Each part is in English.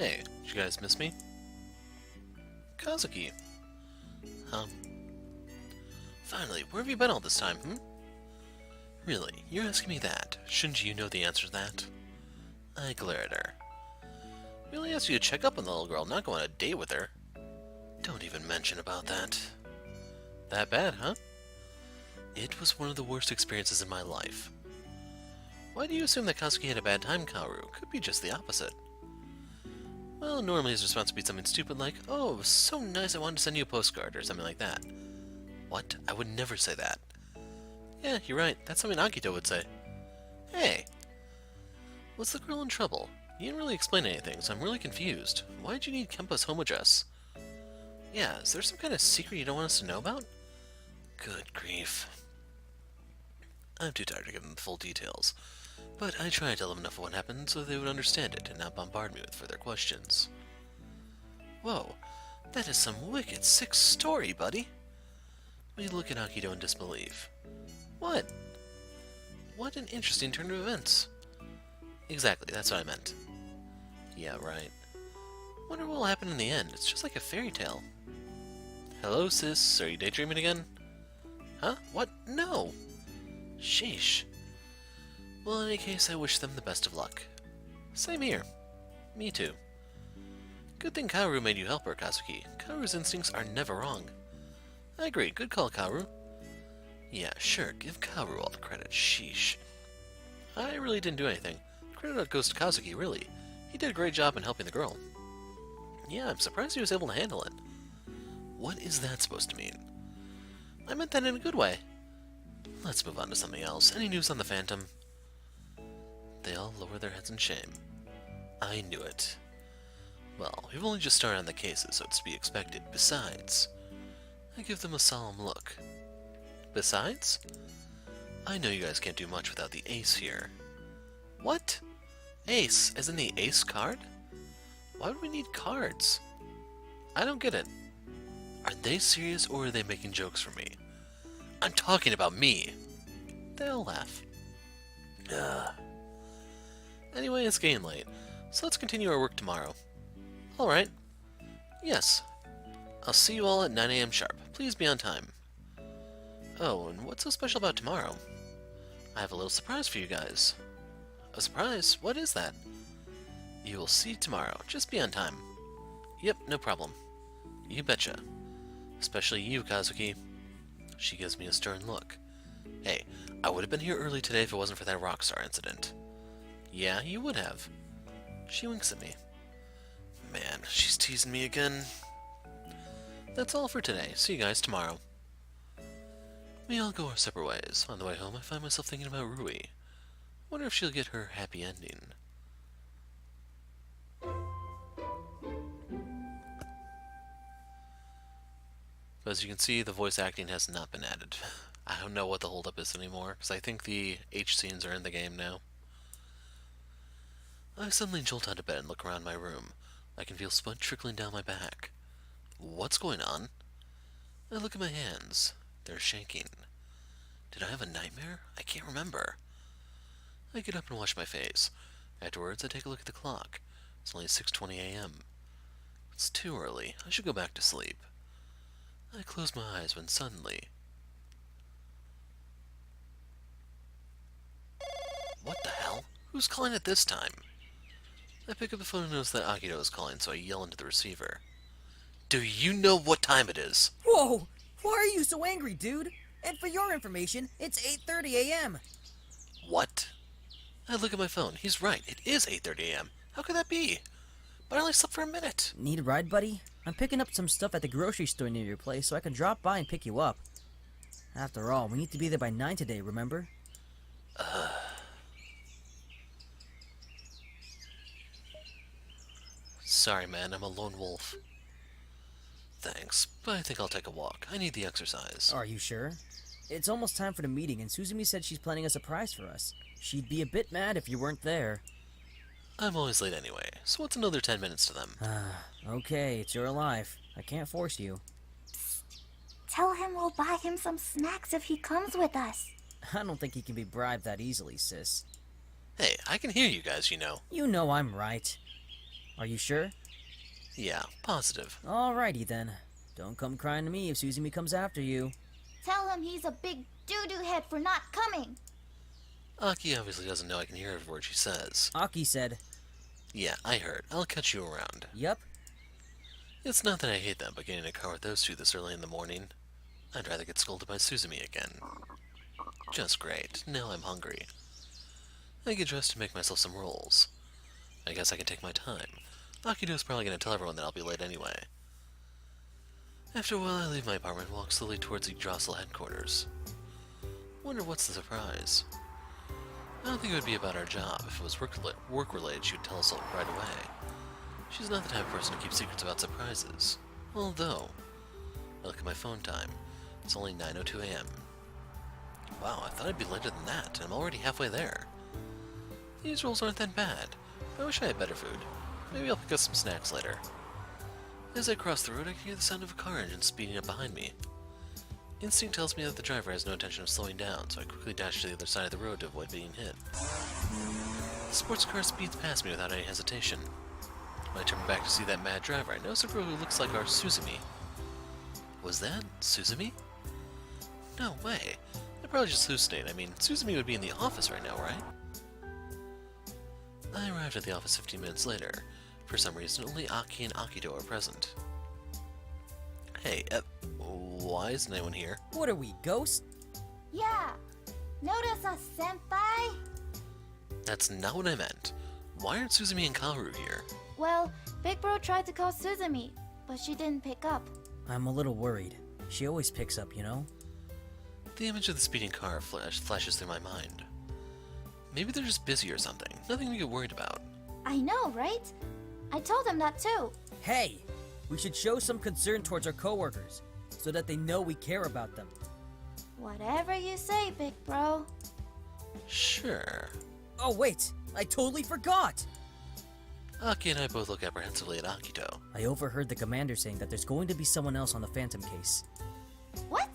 Hey, did you guys miss me? Kazuki. Um, Finally, where have you been all this time, Really, you're asking me that? Shouldn't you know the answer to that? I glare at her. Really asked you to check up on the little girl, not go on a date with her. Don't even mention about that. That bad, huh? It was one of the worst experiences in my life. Why do you assume that Kazuki had a bad time, Kaoru? Could be just the opposite. Well, normally his response would be something stupid like, "Oh, it was so nice I wanted to send you a postcard," or something like that. What? I would never say that. Yeah, you're right. That's something Akito would say. Hey! Was the girl in trouble? You didn't really explain anything, so I'm really confused. Why'd you need Kempo's home address? Yeah, is there some kind of secret you don't want us to know about? Good grief. I'm too tired to give them the full details, but I try to tell them enough of what happened so they would understand it and not bombard me with further questions. Whoa, that is some wicked sick story, buddy. We look at Akito in disbelief. What? What an interesting turn of events. Exactly, that's what I meant. Yeah, right. Wonder what will happen in the end. It's just like a fairy tale. Hello, sis. Are you daydreaming again? Huh? What? No! Sheesh. Well, in any case, I wish them the best of luck. Same here. Me too. Good thing Kaoru made you help her, Kazuki. Kaoru's instincts are never wrong. I agree. Good call, Kaoru. Yeah, sure. Give Kaoru all the credit. Sheesh. I really didn't do anything. Credit goes to Kazuki, really. He did a great job in helping the girl. Yeah, I'm surprised he was able to handle it. What is that supposed to mean? I meant that in a good way. Let's move on to something else. Any news on the Phantom? They all lower their heads in shame. I knew it. Well, we've only just started on the cases, so it's to be expected. Besides, I give them a solemn look. Besides? I know you guys can't do much without the ace here. What? Ace, as in the ace card? Why would we need cards? I don't get it. Are they serious or are they making jokes for me? I'm talking about me. They'll laugh. Ugh. Anyway, it's getting late, so let's continue our work tomorrow. Alright. Yes. I'll see you all at 9 AM sharp. Please be on time. Oh, and what's so special about tomorrow? I have a little surprise for you guys. A surprise? What is that? You will see tomorrow. Just be on time. Yep, no problem. You betcha. Especially you, Kazuki. She gives me a stern look. Hey, I would have been here early today if it wasn't for that Rockstar incident. Yeah, you would have. She winks at me. Man, she's teasing me again. That's all for today. See you guys tomorrow. We all go our separate ways. On the way home, I find myself thinking about Rui. Wonder if she'll get her happy ending. But as you can see, the voice acting has not been added. I don't know what the holdup is anymore, because I think the H scenes are in the game now. I suddenly jolt out of bed and look around my room. I can feel sweat trickling down my back. What's going on? I look at my hands. They're shaking. Did I have a nightmare? I can't remember. I get up and wash my face. Afterwards, I take a look at the clock. It's only 6:20 AM. It's too early. I should go back to sleep. I close my eyes when suddenly... What the hell? Who's calling at this time? I pick up the phone and notice that Akito is calling, so I yell into the receiver. Do you know what time it is? Whoa! Why are you so angry, dude? And for your information, it's 8:30 AM. What? I look at my phone. He's right. It is 8:30 AM. How could that be? But I only slept for a minute. Need a ride, buddy? I'm picking up some stuff at the grocery store near your place, so I can drop by and pick you up. After all, we need to be there by 9 today, remember? Sorry, man. I'm a lone wolf. Thanks, but I think I'll take a walk. I need the exercise. Are you sure? It's almost time for the meeting, and Suzumi said she's planning a surprise for us. She'd be a bit mad if you weren't there. I'm always late anyway, so what's another 10 minutes to them? Okay, it's your life. I can't force you. Tell him we'll buy him some snacks if he comes with us. I don't think he can be bribed that easily, sis. Hey, I can hear you guys, you know. You know I'm right. Are you sure? Yeah, positive. Alrighty then. Don't come crying to me if Suzumi comes after you. Tell him he's a big doo-doo head for not coming. Aki obviously doesn't know I can hear every word she says. Aki said, Yeah, I heard. I'll catch you around. "Yup." It's not that I hate them, but getting in a car with those two this early in the morning, I'd rather get scolded by Suzumi again. Just great. Now I'm hungry. I get dressed to make myself some rolls. I guess I can take my time. Akido's probably going to tell everyone that I'll be late anyway. After a while, I leave my apartment and walk slowly towards the Jostle headquarters. Wonder what's the surprise? I don't think it would be about our job. If it was work-related, she would tell us all right away. She's not the type of person to keep secrets about surprises. Although, I look at my phone time. It's only 9:02 a.m. Wow, I thought I'd be later than that, and I'm already halfway there. These rolls aren't that bad. I wish I had better food. Maybe I'll pick up some snacks later. As I cross the road, I can hear the sound of a car engine speeding up behind me. Instinct tells me that the driver has no intention of slowing down, so I quickly dash to the other side of the road to avoid being hit. The sports car speeds past me without any hesitation. When I turn back to see that mad driver, I notice a girl who looks like our Suzumi. Was that Suzumi? No way. I probably just hallucinated. I mean, Suzumi would be in the office right now, right? I arrived at the office 15 minutes later. For some reason, only Aki and Akido are present. Hey, why isn't anyone here? What are we, ghosts? Yeah. Notice us, senpai? That's not what I meant. Why aren't Suzumi and Kaoru here? Well, Big Bro tried to call Suzumi, but she didn't pick up. I'm a little worried. She always picks up, you know? The image of the speeding car flashes through my mind. Maybe they're just busy or something. Nothing to get worried about. I know, right? I told him that too. Hey! We should show some concern towards our coworkers, so that they know we care about them. Whatever you say, Big Bro. Sure. Oh wait! I totally forgot! Aki and I both look apprehensively at Akito. I overheard the commander saying that there's going to be someone else on the Phantom case. What?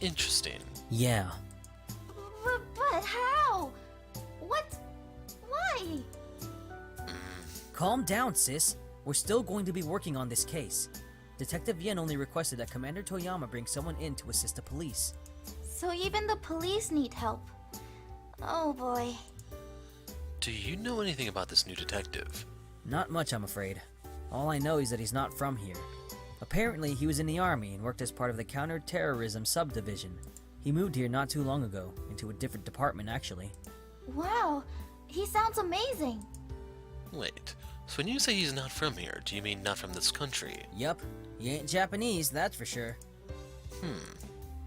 Interesting. Yeah. But how? What? Why? Calm down, sis. We're still going to be working on this case. Detective Yen only requested that Commander Toyama bring someone in to assist the police. So even the police need help. Oh boy. Do you know anything about this new detective? Not much, I'm afraid. All I know is that he's not from here. Apparently, he was in the army and worked as part of the counter-terrorism subdivision. He moved here not too long ago, into a different department actually. Wow, he sounds amazing. Wait, so when you say he's not from here, do you mean not from this country? Yup, he ain't Japanese, that's for sure.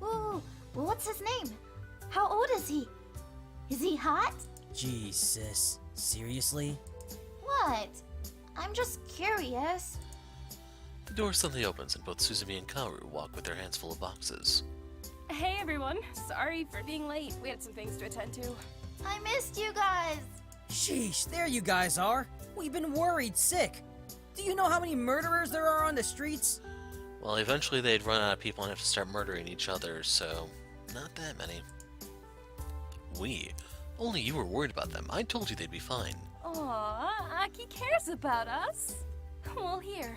Ooh, what's his name? How old is he? Is he hot? Jeez, sis. Seriously? What? I'm just curious. The door suddenly opens and both Suzumi and Kaoru walk with their hands full of boxes. Hey everyone, sorry for being late. We had some things to attend to. I missed you guys. Sheesh, there you guys are. We've been worried sick. Do you know how many murderers there are on the streets? Well, eventually they'd run out of people and have to start murdering each other, so not that many. Only you were worried about them. I told you they'd be fine. Aw, Aki cares about us. Well, here,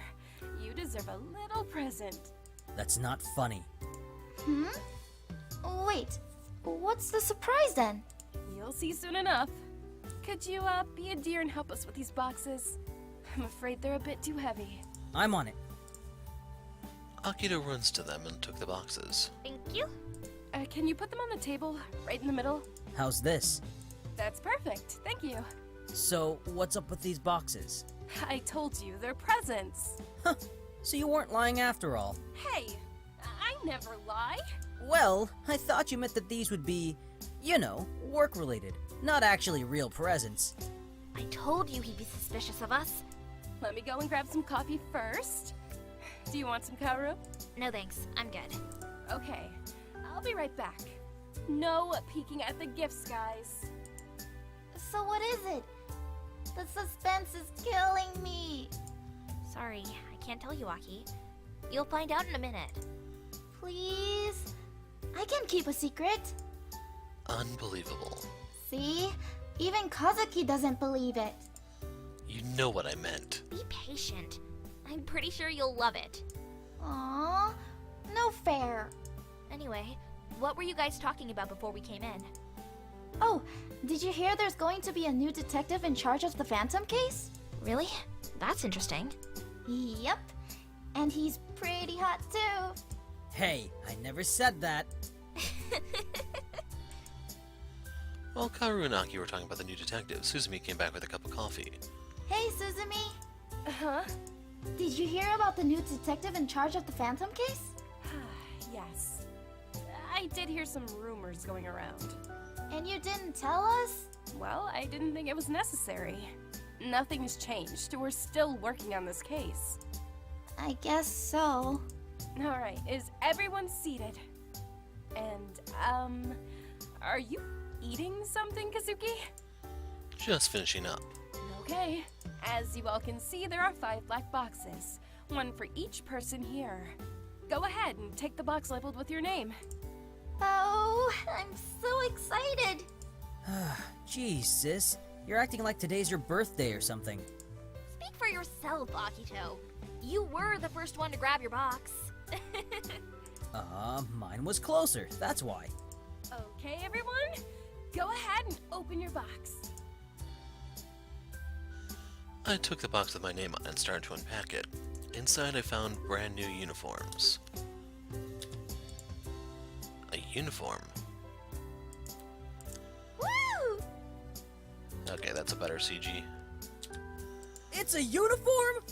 you deserve a little present. That's not funny. Wait, what's the surprise then? You'll see soon enough. Could you, be a dear and help us with these boxes? I'm afraid they're a bit too heavy. I'm on it. Akito runs to them and took the boxes. Thank you. Can you put them on the table, right in the middle? How's this? That's perfect, thank you. So, what's up with these boxes? I told you, they're presents. Huh, so you weren't lying after all. Hey, I never lie. Well, I thought you meant that these would be, you know, work-related, not actually real presents. I told you he'd be suspicious of us. Let me go and grab some coffee first. Do you want some Kaoru? No thanks, I'm good. Okay, I'll be right back. No peeking at the gifts, guys. So what is it? The suspense is killing me. Sorry, I can't tell you, Aki. You'll find out in a minute. Please? I can keep a secret. Unbelievable. See? Even Kazuki doesn't believe it. You know what I meant. Be patient. I'm pretty sure you'll love it. Aww, no fair. Anyway, what were you guys talking about before we came in? Oh, did you hear there's going to be a new detective in charge of the Phantom case? Really? That's interesting. Yep, and he's pretty hot too. Hey, I never said that. While Kaoru and Aki were talking about the new detective, Suzumi came back with a cup of coffee. Hey, Suzumi. Huh? Did you hear about the new detective in charge of the Phantom case? Yes. I did hear some rumors going around. And you didn't tell us? Well, I didn't think it was necessary. Nothing's changed. We're still working on this case. I guess so. Alright, is everyone seated? And, are you eating something, Kazuki? Just finishing up. Okay. As you all can see, there are 5 black boxes. One for each person here. Go ahead and take the box labeled with your name. Oh, I'm so excited. Jeez, sis. You're acting like today's your birthday or something. Speak for yourself, Akito. You were the first one to grab your box. Mine was closer, that's why. Okay, everyone? Go ahead and open your box. I took the box with my name on and started to unpack it. Inside I found brand new uniforms. A uniform? Woo! Okay, that's a better CG. It's a uniform?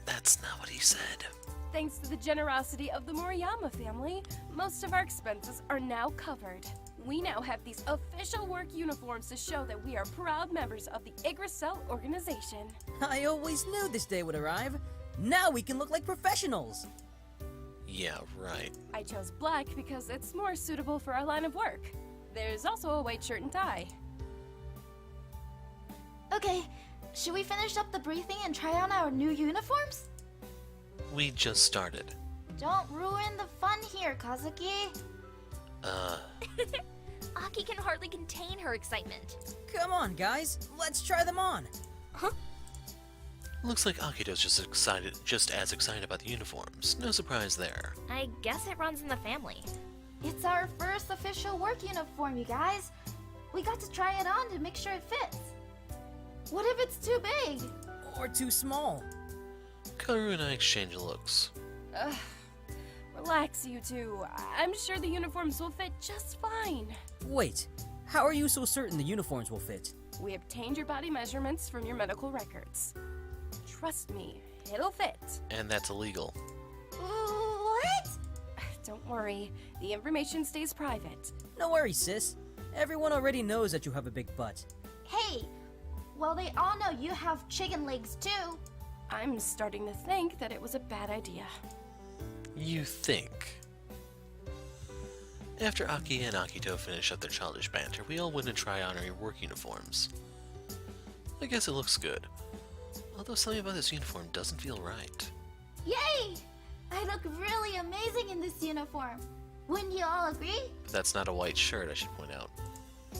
That's not what he said. Thanks to the generosity of the Moriyama family, most of our expenses are now covered. We now have these official work uniforms to show that we are proud members of the Yggdrasil organization. I always knew this day would arrive. Now we can look like professionals. Yeah, right. I chose black because it's more suitable for our line of work. There's also a white shirt and tie. Okay, should we finish up the briefing and try on our new uniforms? We just started. Don't ruin the fun here, Kazuki. Aki can hardly contain her excitement. Come on, guys. Let's try them on. Looks like Akito's just as excited about the uniforms. No surprise there. I guess it runs in the family. It's our first official work uniform, you guys. We got to try it on to make sure it fits. What if it's too big? Or too small. Kaoru and I exchange looks. Ugh. Relax, you two. I'm sure the uniforms will fit just fine. Wait, how are you so certain the uniforms will fit? We obtained your body measurements from your medical records. Trust me, it'll fit. And that's illegal. What? Don't worry, the information stays private. No worries, sis. Everyone already knows that you have a big butt. Hey, well, they all know you have chicken legs too. I'm starting to think that it was a bad idea. You think. After Aki and Akito finished up their childish banter, we all went to try on our work uniforms. I guess it looks good. Although something about this uniform doesn't feel right. Yay! I look really amazing in this uniform. Wouldn't you all agree? That's not a white shirt, I should point out.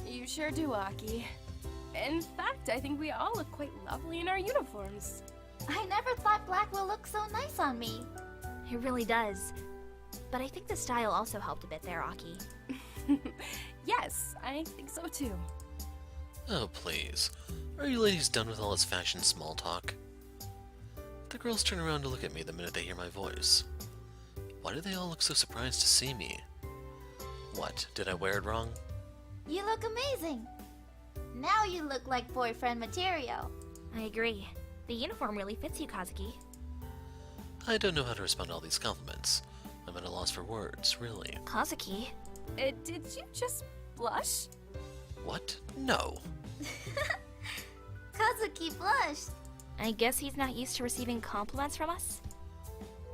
You sure do, Aki. In fact, I think we all look quite lovely in our uniforms. I never thought black would look so nice on me. It really does. But I think the style also helped a bit there, Aki. Yes, I think so too. Oh, please. Are you ladies done with all this fashion small talk? The girls turn around to look at me the minute they hear my voice. Why do they all look so surprised to see me? What, did I wear it wrong? You look amazing. Now you look like boyfriend material. I agree. The uniform really fits you, Kazuki. I don't know how to respond to all these compliments. I'm at a loss for words, really. Kazuki? Did you just blush? What? No. Kazuki blushed. I guess he's not used to receiving compliments from us?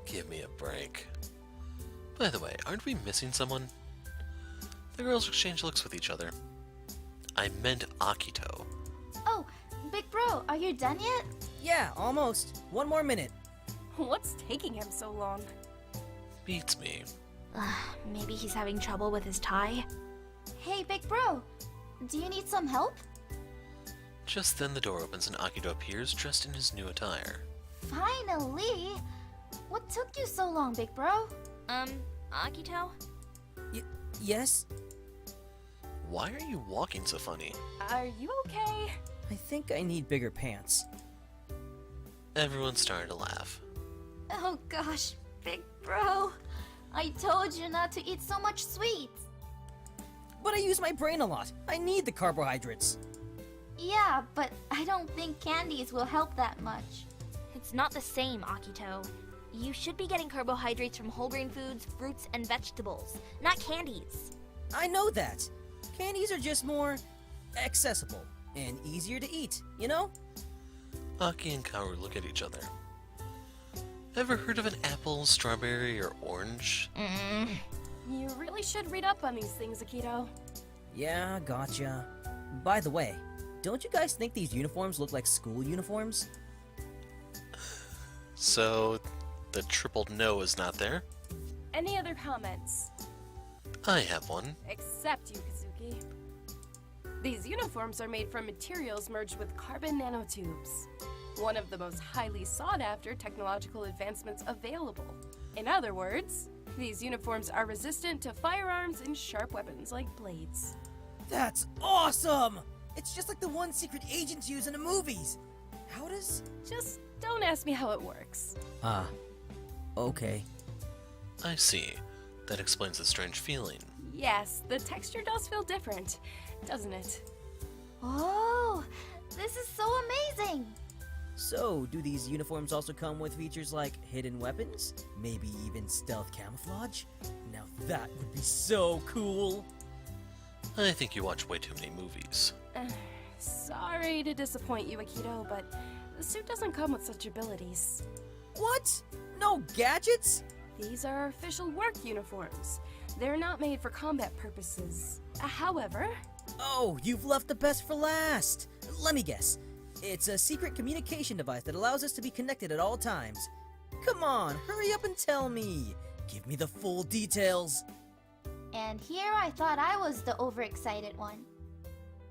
Give me a break. By the way, aren't we missing someone? The girls exchange looks with each other. I meant Akito. Oh, big bro, are you done yet? Yeah, almost. One more minute. What's taking him so long? Beats me. Maybe he's having trouble with his tie? Hey, big bro, do you need some help? Just then the door opens and Akito appears dressed in his new attire. Finally! What took you so long, big bro? Akito? Yes? Why are you walking so funny? Are you okay? I think I need bigger pants. Everyone started to laugh. Oh gosh, big bro. I told you not to eat so much sweets. But I use my brain a lot. I need the carbohydrates. Yeah, but I don't think candies will help that much. It's not the same, Akito. You should be getting carbohydrates from whole grain foods, fruits, and vegetables, not candies. I know that. Candies are just more accessible and easier to eat, you know? Aki and Kaoru look at each other. Ever heard of an apple, strawberry, or orange? You really should read up on these things, Akito. Yeah, gotcha. By the way, don't you guys think these uniforms look like school uniforms? So, the triple no is not there? Any other comments? I have one. Except you, Kazuki. These uniforms are made from materials merged with carbon nanotubes, one of the most highly sought-after technological advancements available. In other words, these uniforms are resistant to firearms and sharp weapons like blades. That's awesome! It's just like the one secret agents use in the movies. How does... Just don't ask me how it works. Ah, okay. I see. That explains the strange feeling. Yes, the texture does feel different, doesn't it? Oh, this is so amazing! So, do these uniforms also come with features like hidden weapons? Maybe even stealth camouflage? Now that would be so cool! I think you watch way too many movies. Sorry to disappoint you, Akito, but the suit doesn't come with such abilities. What? No gadgets? These are official work uniforms. They're not made for combat purposes. However, Oh, you've left the best for last! Let me guess. It's a secret communication device that allows us to be connected at all times. Come on, hurry up and tell me! Give me the full details! And here I thought I was the overexcited one.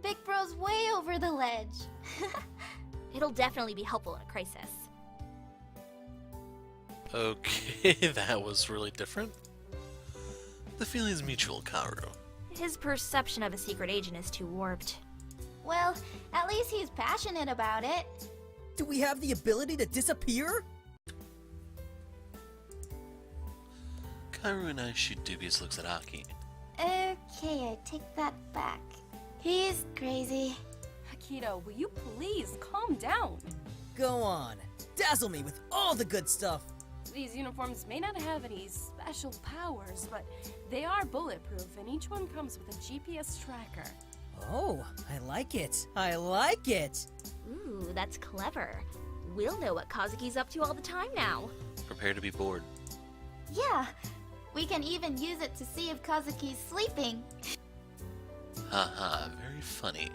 Big bro's way over the ledge. It'll definitely be helpful in a crisis. Okay, that was really different. The feeling's mutual, Kaoru. His perception of a secret agent is too warped. Well, at least he's passionate about it. Do we have the ability to disappear? Kaoru and I shoot dubious looks at Aki. Okay, I take that back. He's crazy. Akito, will you please calm down? Go on, dazzle me with all the good stuff! These uniforms may not have any special powers, but they are bulletproof, and each one comes with a GPS tracker. Oh, I like it! I like it! Ooh, that's clever. We'll know what Kazuki's up to all the time now. Prepare to be bored. Yeah, we can even use it to see if Kazuki's sleeping. Haha, very funny.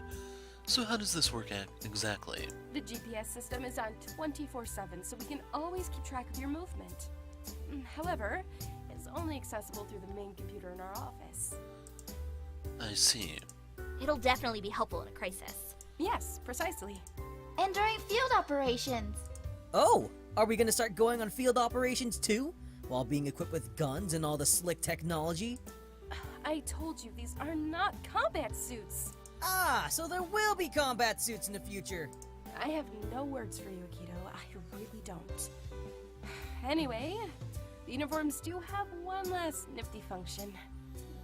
So how does this work exactly? The GPS system is on 24/7, so we can always keep track of your movement. However, it's only accessible through the main computer in our office. I see. It'll definitely be helpful in a crisis. Yes, precisely. And during field operations. Oh, are we gonna start going on field operations too? While being equipped with guns and all the slick technology? I told you these are not combat suits. Ah, so there will be combat suits in the future. I have no words for you, Akito. I really don't. Anyway, the uniforms do have one last nifty function.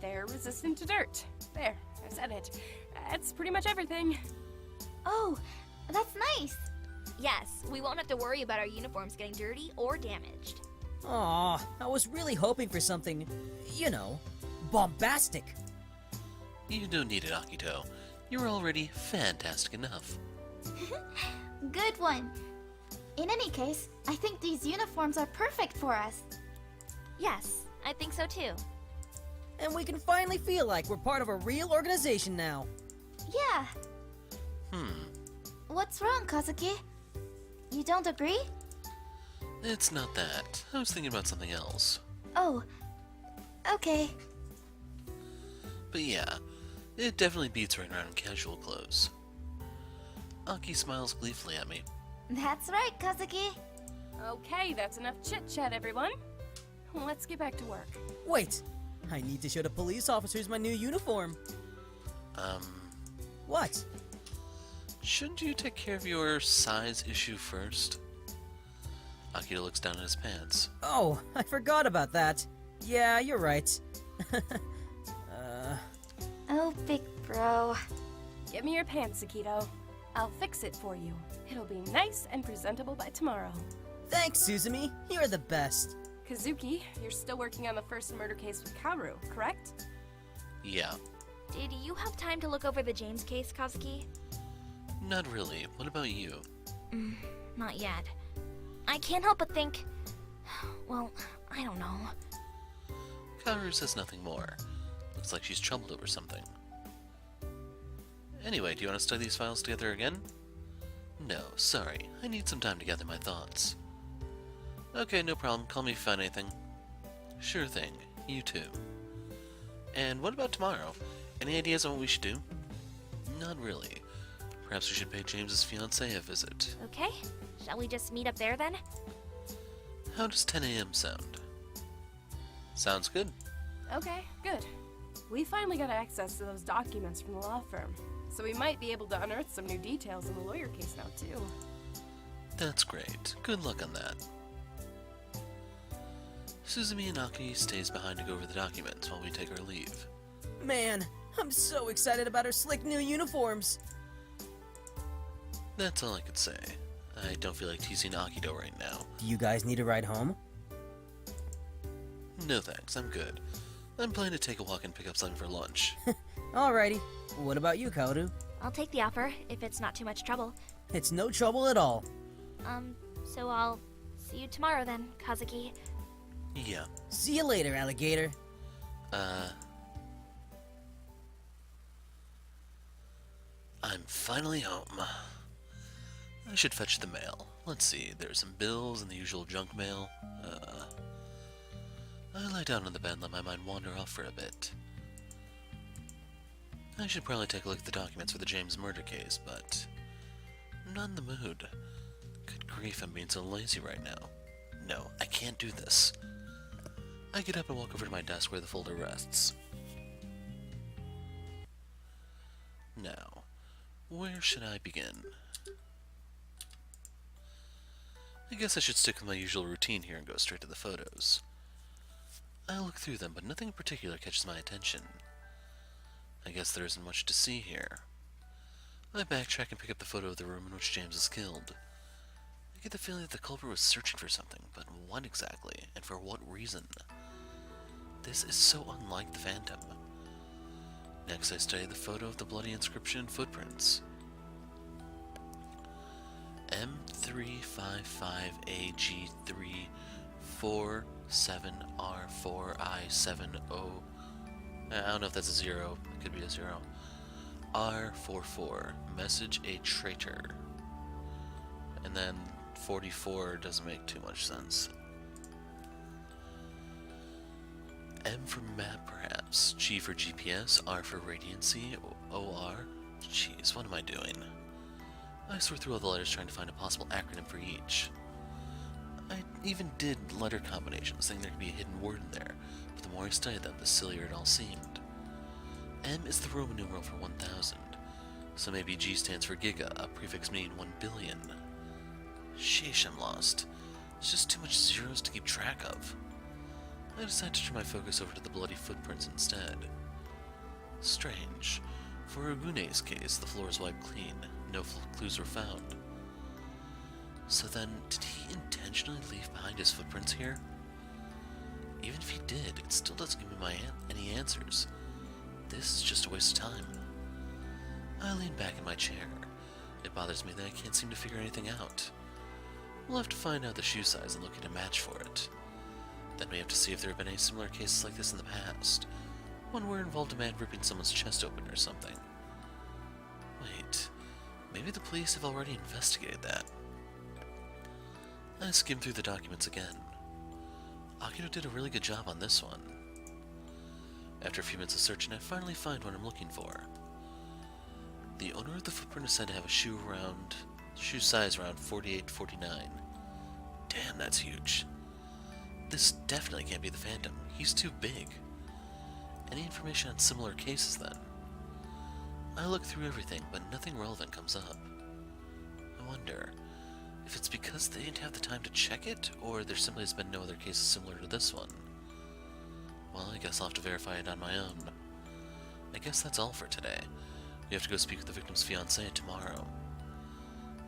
They're resistant to dirt. There, I said it. That's pretty much everything. Oh, that's nice. Yes, we won't have to worry about our uniforms getting dirty or damaged. Aw, I was really hoping for something, you know, bombastic. You don't need it, Akito. You're already fantastic enough. Good one. In any case, I think these uniforms are perfect for us. Yes, I think so too. And we can finally feel like we're part of a real organization now. Yeah. What's wrong, Kazuki? You don't agree? It's not that. I was thinking about something else. Oh, okay. But yeah, it definitely beats running around in casual clothes. Aki smiles gleefully at me. That's right, Kazuki. Okay, that's enough chit-chat, everyone. Let's get back to work. Wait! I need to show the police officers my new uniform. What? Shouldn't you take care of your size issue first? Akito looks down at his pants. Oh, I forgot about that. Yeah, you're right. Oh, big bro. Give me your pants, Akito. I'll fix it for you. It'll be nice and presentable by tomorrow. Thanks, Suzumi. You're the best. Kazuki, you're still working on the first murder case with Kaoru, correct? Yeah, Did you have time to look over the James case, Kazuki? not really. What about you? Not yet. I can't help but think. Well, I don't know. Kaoru says nothing more. Looks like she's troubled over something. Anyway, do you want to study these files together again? No, sorry. I need some time to gather my thoughts. Okay, no problem. Call me if you find anything. Sure thing. You too. And what about tomorrow? Any ideas on what we should do? Not really. Perhaps we should pay James's fiancée a visit. Okay, shall we just meet up there then? How does 10 a.m. sound? Sounds good. Okay, good. We finally got access to those documents from the law firm, so we might be able to unearth some new details in the lawyer case now, too. That's great. Good luck on that. Suzumi and Aki stays behind to go over the documents while we take our leave. Man, I'm so excited about our slick new uniforms. That's all I could say. I don't feel like teasing Akito right now. Do you guys need a ride home? No thanks, I'm good. I'm planning to take a walk and pick up something for lunch. Alrighty. What about you, Kaoru? I'll take the offer, if it's not too much trouble. It's no trouble at all. So I'll see you tomorrow then, Kazuki. Yeah. See you later, alligator. I'm finally home. I should fetch the mail. Let's see, there's some bills and the usual junk mail. I lie down on the bed and let my mind wander off for a bit. I should probably take a look at the documents for the James murder case, but I'm not in the mood. Good grief, I'm being so lazy right now. No, I can't do this. I get up and walk over to my desk where the folder rests. Now, where should I begin? I guess I should stick with my usual routine here and go straight to the photos. I look through them, but nothing in particular catches my attention. I guess there isn't much to see here. I backtrack and pick up the photo of the room in which James is killed. I get the feeling that the culprit was searching for something, but what exactly, and for what reason? This is so unlike the Phantom. Next, I study the photo of the bloody inscription and footprints. M355AG347R4I70. I don't know if that's a 0. It could be a 0. R44. Message a traitor. And then 44 doesn't make too much sense. M for map, perhaps. G for GPS. R for radiancy. OR. Jeez, what am I doing? I sort through all the letters trying to find a possible acronym for each. I even did letter combinations, thinking there could be a hidden word in there, but the more I studied them, the sillier it all seemed. M is the Roman numeral for 1000, so maybe G stands for Giga, a prefix meaning 1 billion. Sheesh, I'm lost. There's just too much zeros to keep track of. I decided to turn my focus over to the bloody footprints instead. Strange. For Ogune's case, the floor is wiped clean. No clues were found. So then, did he intentionally leave behind his footprints here? Even if he did, it still doesn't give me any answers. This is just a waste of time. I lean back in my chair. It bothers me that I can't seem to figure anything out. We'll have to find out the shoe size and look at a match for it. Then we have to see if there have been any similar cases like this in the past. One where it involved a man ripping someone's chest open or something. Wait, maybe the police have already investigated that. I skim through the documents again. Akito did a really good job on this one. After a few minutes of searching, I finally find what I'm looking for. The owner of the footprint is said to have a shoe size around 48-49. Damn, that's huge. This definitely can't be the Phantom. He's too big. Any information on similar cases, then? I look through everything, but nothing relevant comes up. I wonder if it's because they didn't have the time to check it, or there simply has been no other cases similar to this one. Well, I guess I'll have to verify it on my own. I guess that's all for today. We have to go speak with the victim's fiancée tomorrow.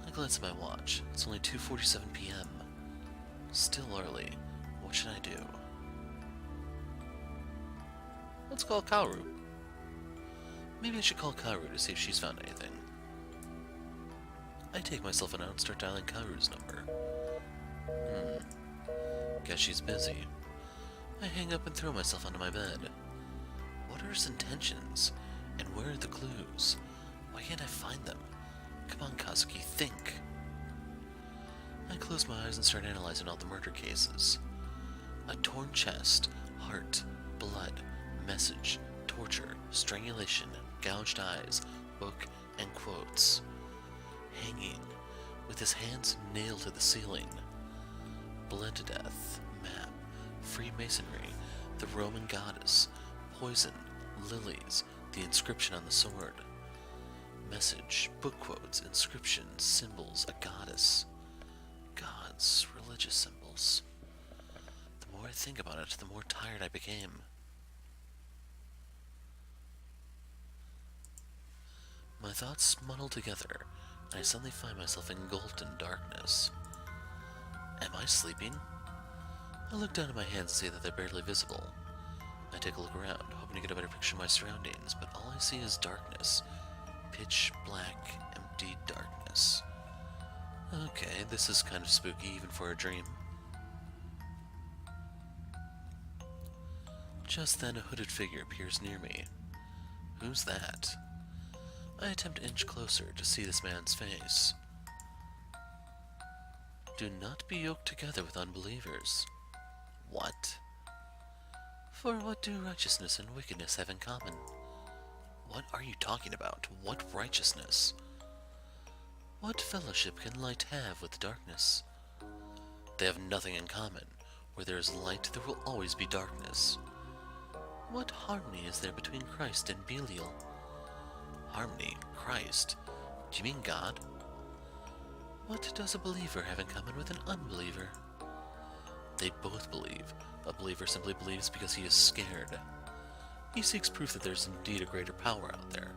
I glance at my watch. It's only 2:47 p.m. Still early. What should I do? Let's call Kaoru. Maybe I should call Kaoru to see if she's found anything. I take myself out and start dialing Kaoru's number. Guess she's busy. I hang up and throw myself onto my bed. What are his intentions? And where are the clues? Why can't I find them? Come on, Kazuki, think. I close my eyes and start analyzing all the murder cases. A torn chest, heart, blood, message, torture, strangulation, gouged eyes, book, and quotes. Hanging, with his hands nailed to the ceiling. Bled to death, map, Freemasonry, the Roman goddess, poison, lilies, the inscription on the sword. Message, book quotes, inscriptions, symbols, a goddess. Gods, religious symbols. The more I think about it, the more tired I became. My thoughts muddle together, and I suddenly find myself engulfed in darkness. Am I sleeping? I look down at my hands and see that they're barely visible. I take a look around, hoping to get a better picture of my surroundings, but all I see is darkness. Pitch black, empty darkness. Okay, this is kind of spooky even for a dream. Just then, a hooded figure appears near me. Who's that? I attempt to inch closer to see this man's face. Do not be yoked together with unbelievers. What? For what do righteousness and wickedness have in common? What are you talking about? What righteousness? What fellowship can light have with darkness? They have nothing in common. Where there is light, there will always be darkness. What harmony is there between Christ and Belial? Harmony? Christ? Do you mean God? What does a believer have in common with an unbeliever? They both believe. A believer simply believes because he is scared. He seeks proof that there's indeed a greater power out there.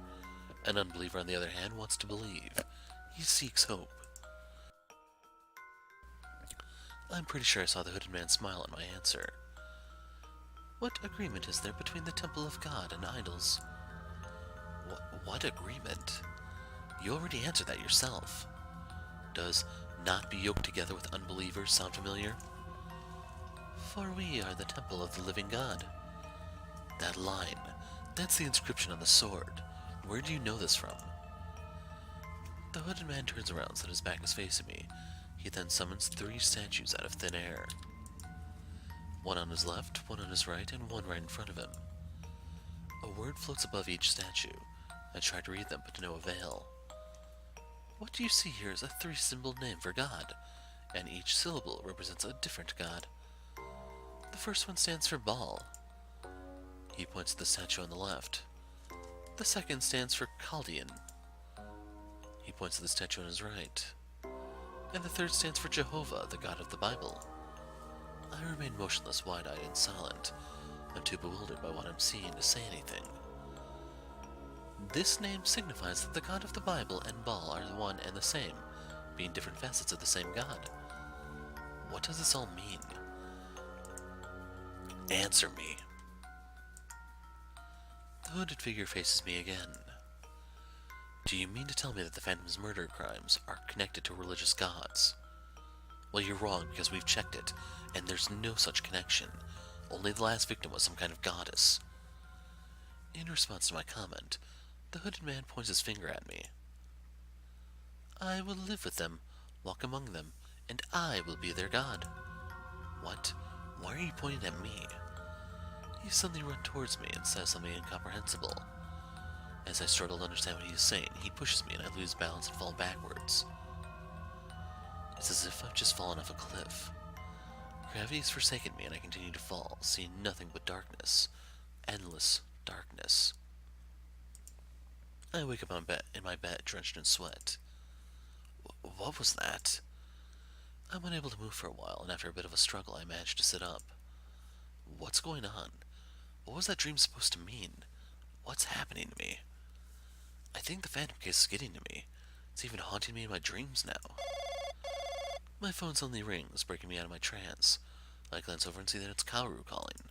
An unbeliever, on the other hand, wants to believe. He seeks hope. I'm pretty sure I saw the hooded man smile at my answer. What agreement is there between the temple of God and idols? What agreement? You already answered that yourself. Does not be yoked together with unbelievers sound familiar? For we are the temple of the living God. That line, that's the inscription on the sword. Where do you know this from? The hooded man turns around so that his back is facing me. He then summons 3 statues out of thin air. One on his left, one on his right, and one right in front of him. A word floats above each statue. I try to read them, but to no avail. What do you see here is a 3-symbol name for God, and each syllable represents a different god. The first one stands for Baal. He points to the statue on the left. The second stands for Chaldean. He points to the statue on his right. And the third stands for Jehovah, the God of the Bible. I remain motionless, wide-eyed, and silent. I'm too bewildered by what I'm seeing to say anything. This name signifies that the God of the Bible and Baal are the one and the same, being different facets of the same God. What does this all mean? Answer me. The hooded figure faces me again. Do you mean to tell me that the Phantom's murder crimes are connected to religious gods? Well, you're wrong, because we've checked it, and there's no such connection. Only the last victim was some kind of goddess. In response to my comment, the hooded man points his finger at me. I will live with them, walk among them, and I will be their god. What? Why are you pointing at me? He suddenly runs towards me and says something incomprehensible. As I struggle to understand what he is saying, he pushes me and I lose balance and fall backwards. It's as if I've just fallen off a cliff. Gravity has forsaken me and I continue to fall, seeing nothing but darkness. Endless darkness. I wake up in my bed, drenched in sweat. What was that? I'm unable to move for a while, and after a bit of a struggle, I manage to sit up. What's going on? What was that dream supposed to mean? What's happening to me? I think the phantom case is getting to me. It's even haunting me in my dreams now. My phone suddenly rings, breaking me out of my trance. I glance over and see that it's Kaoru calling.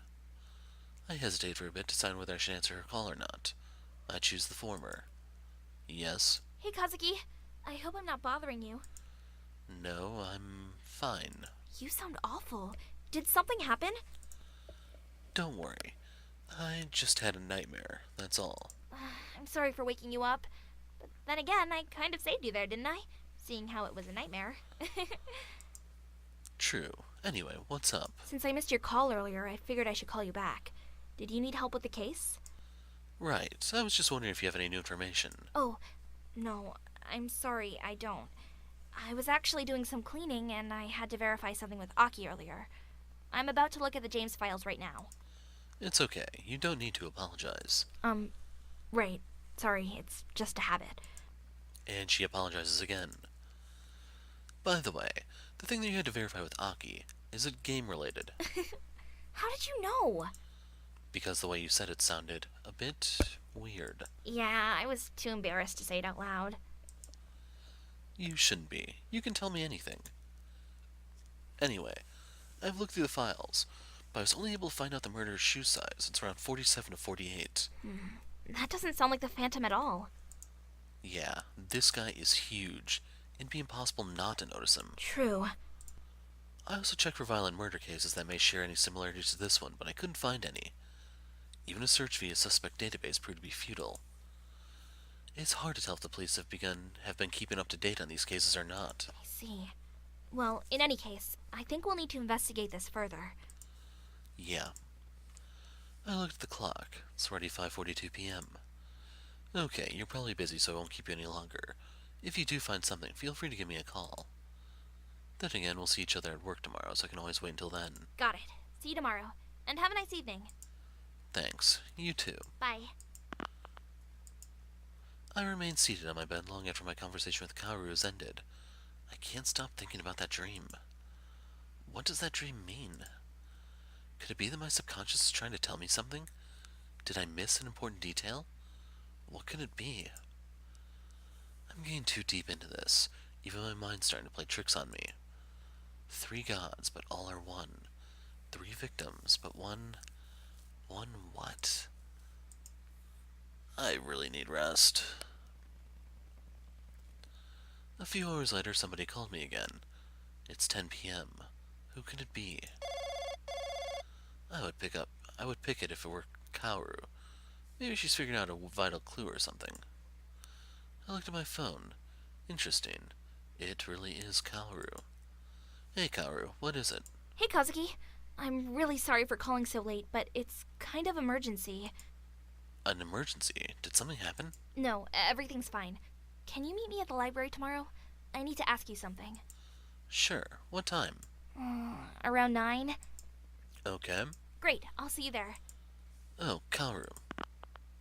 I hesitate for a bit, deciding whether I should answer her call or not. I choose the former. Yes? Hey, Kazuki. I hope I'm not bothering you. No, I'm fine. You sound awful. Did something happen? Don't worry. I just had a nightmare, that's all. I'm sorry for waking you up. But then again, I kind of saved you there, didn't I? Seeing how it was a nightmare. True. Anyway, what's up? Since I missed your call earlier, I figured I should call you back. Did you need help with the case? Right. I was just wondering if you have any new information. Oh, no. I'm sorry, I don't. I was actually doing some cleaning, and I had to verify something with Aki earlier. I'm about to look at the James files right now. It's okay. You don't need to apologize. Right. Sorry, it's just a habit. And she apologizes again. By the way, the thing that you had to verify with Aki, is it game-related? How did you know? Because the way you said it sounded a bit weird. Yeah, I was too embarrassed to say it out loud. You shouldn't be. You can tell me anything. Anyway, I've looked through the files, but I was only able to find out the murderer's shoe size. It's around 47 to 48. That doesn't sound like the Phantom at all. Yeah, this guy is huge. It'd be impossible not to notice him. True. I also checked for violent murder cases that may share any similarities to this one, but I couldn't find any. Even a search via suspect database proved to be futile. It's hard to tell if the police have been keeping up to date on these cases or not. I see. Well, in any case, I think we'll need to investigate this further. Yeah. I looked at the clock. It's already 5:42 p.m. Okay, you're probably busy, so I won't keep you any longer. If you do find something, feel free to give me a call. Then again, we'll see each other at work tomorrow, so I can always wait until then. Got it. See you tomorrow. And have a nice evening. Thanks. You too. Bye. I remain seated on my bed long after my conversation with Kaoru has ended. I can't stop thinking about that dream. What does that dream mean? Could it be that my subconscious is trying to tell me something? Did I miss an important detail? What could it be? I'm getting too deep into this. Even my mind's starting to play tricks on me. 3 gods, but all are one. 3 victims, but one... One what? I really need rest. A few hours later, somebody called me again. It's 10 p.m. Who could it be? I would pick it if it were Kaoru. Maybe she's figuring out a vital clue or something. I looked at my phone. Interesting. It really is Kaoru. Hey, Kaoru, what is it? Hey, Kazuki. I'm really sorry for calling so late, but it's kind of emergency. An emergency? Did something happen? No, everything's fine. Can you meet me at the library tomorrow? I need to ask you something. Sure. What time? Around 9? Okay. Great, I'll see you there. Oh, Kaoru.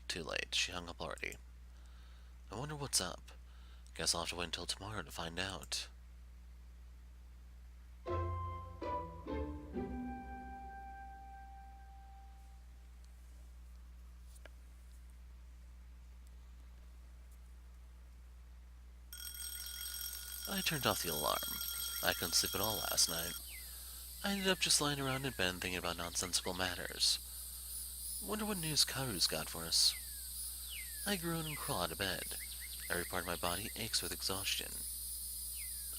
Too late. She hung up already. I wonder what's up. Guess I'll have to wait until tomorrow to find out. I turned off the alarm. I couldn't sleep at all last night. I ended up just lying around in bed thinking about nonsensical matters. Wonder what news Kaoru's got for us. I groan and crawl out of bed. Every part of my body aches with exhaustion.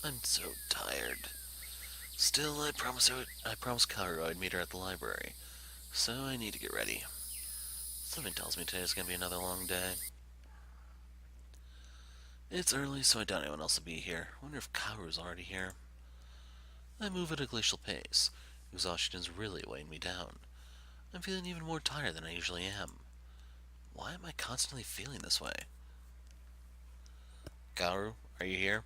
I'm so tired. Still, I promised Kaoru I'd meet her at the library, so I need to get ready. Something tells me today's gonna be another long day. It's early, so I doubt anyone else will be here. Wonder if Kaoru's already here. I move at a glacial pace. Exhaustion is really weighing me down. I'm feeling even more tired than I usually am. Why am I constantly feeling this way? Kaoru, are you here?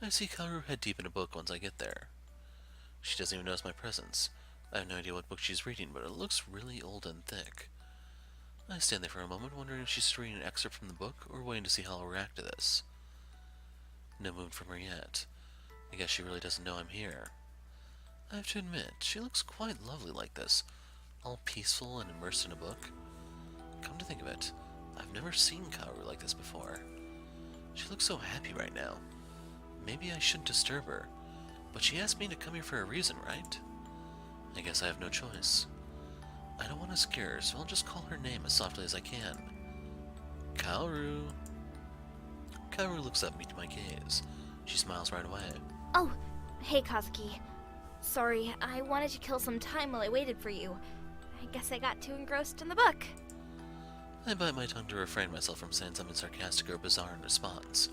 I see Kaoru head deep in a book once I get there. She doesn't even notice my presence. I have no idea what book she's reading, but it looks really old and thick. I stand there for a moment, wondering if she's reading an excerpt from the book, or waiting to see how I'll react to this. No movement from her yet. I guess she really doesn't know I'm here. I have to admit, she looks quite lovely like this, all peaceful and immersed in a book. Come to think of it, I've never seen Kaoru like this before. She looks so happy right now. Maybe I shouldn't disturb her, but she asked me to come here for a reason, right? I guess I have no choice. I don't want to scare her, so I'll just call her name as softly as I can. Kaoru. Kaoru looks up, meeting my gaze. She smiles right away. Oh, hey Kazuki. Sorry, I wanted to kill some time while I waited for you. I guess I got too engrossed in the book. I bite my tongue to refrain myself from saying something sarcastic or bizarre in response.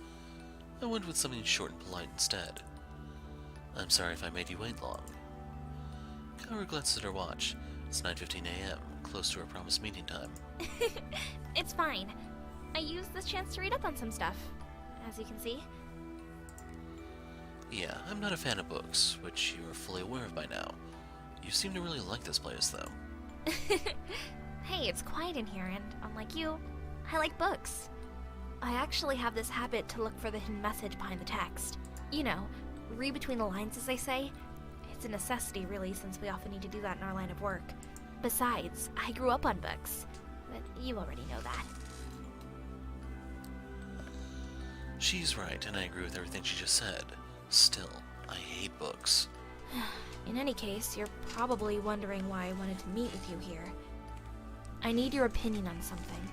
I went with something short and polite instead. I'm sorry if I made you wait long. Kaoru glances at her watch. It's 9:15 a.m., close to our promised meeting time. It's fine. I used this chance to read up on some stuff, as you can see. Yeah, I'm not a fan of books, which you are fully aware of by now. You seem to really like this place, though. Hey, it's quiet in here, and unlike you, I like books. I actually have this habit to look for the hidden message behind the text. You know, read between the lines, as they say. It's a necessity, really, since we often need to do that in our line of work. Besides, I grew up on books, but you already know that. She's right, and I agree with everything she just said. Still, I hate books. In any case, you're probably wondering why I wanted to meet with you here. I need your opinion on something.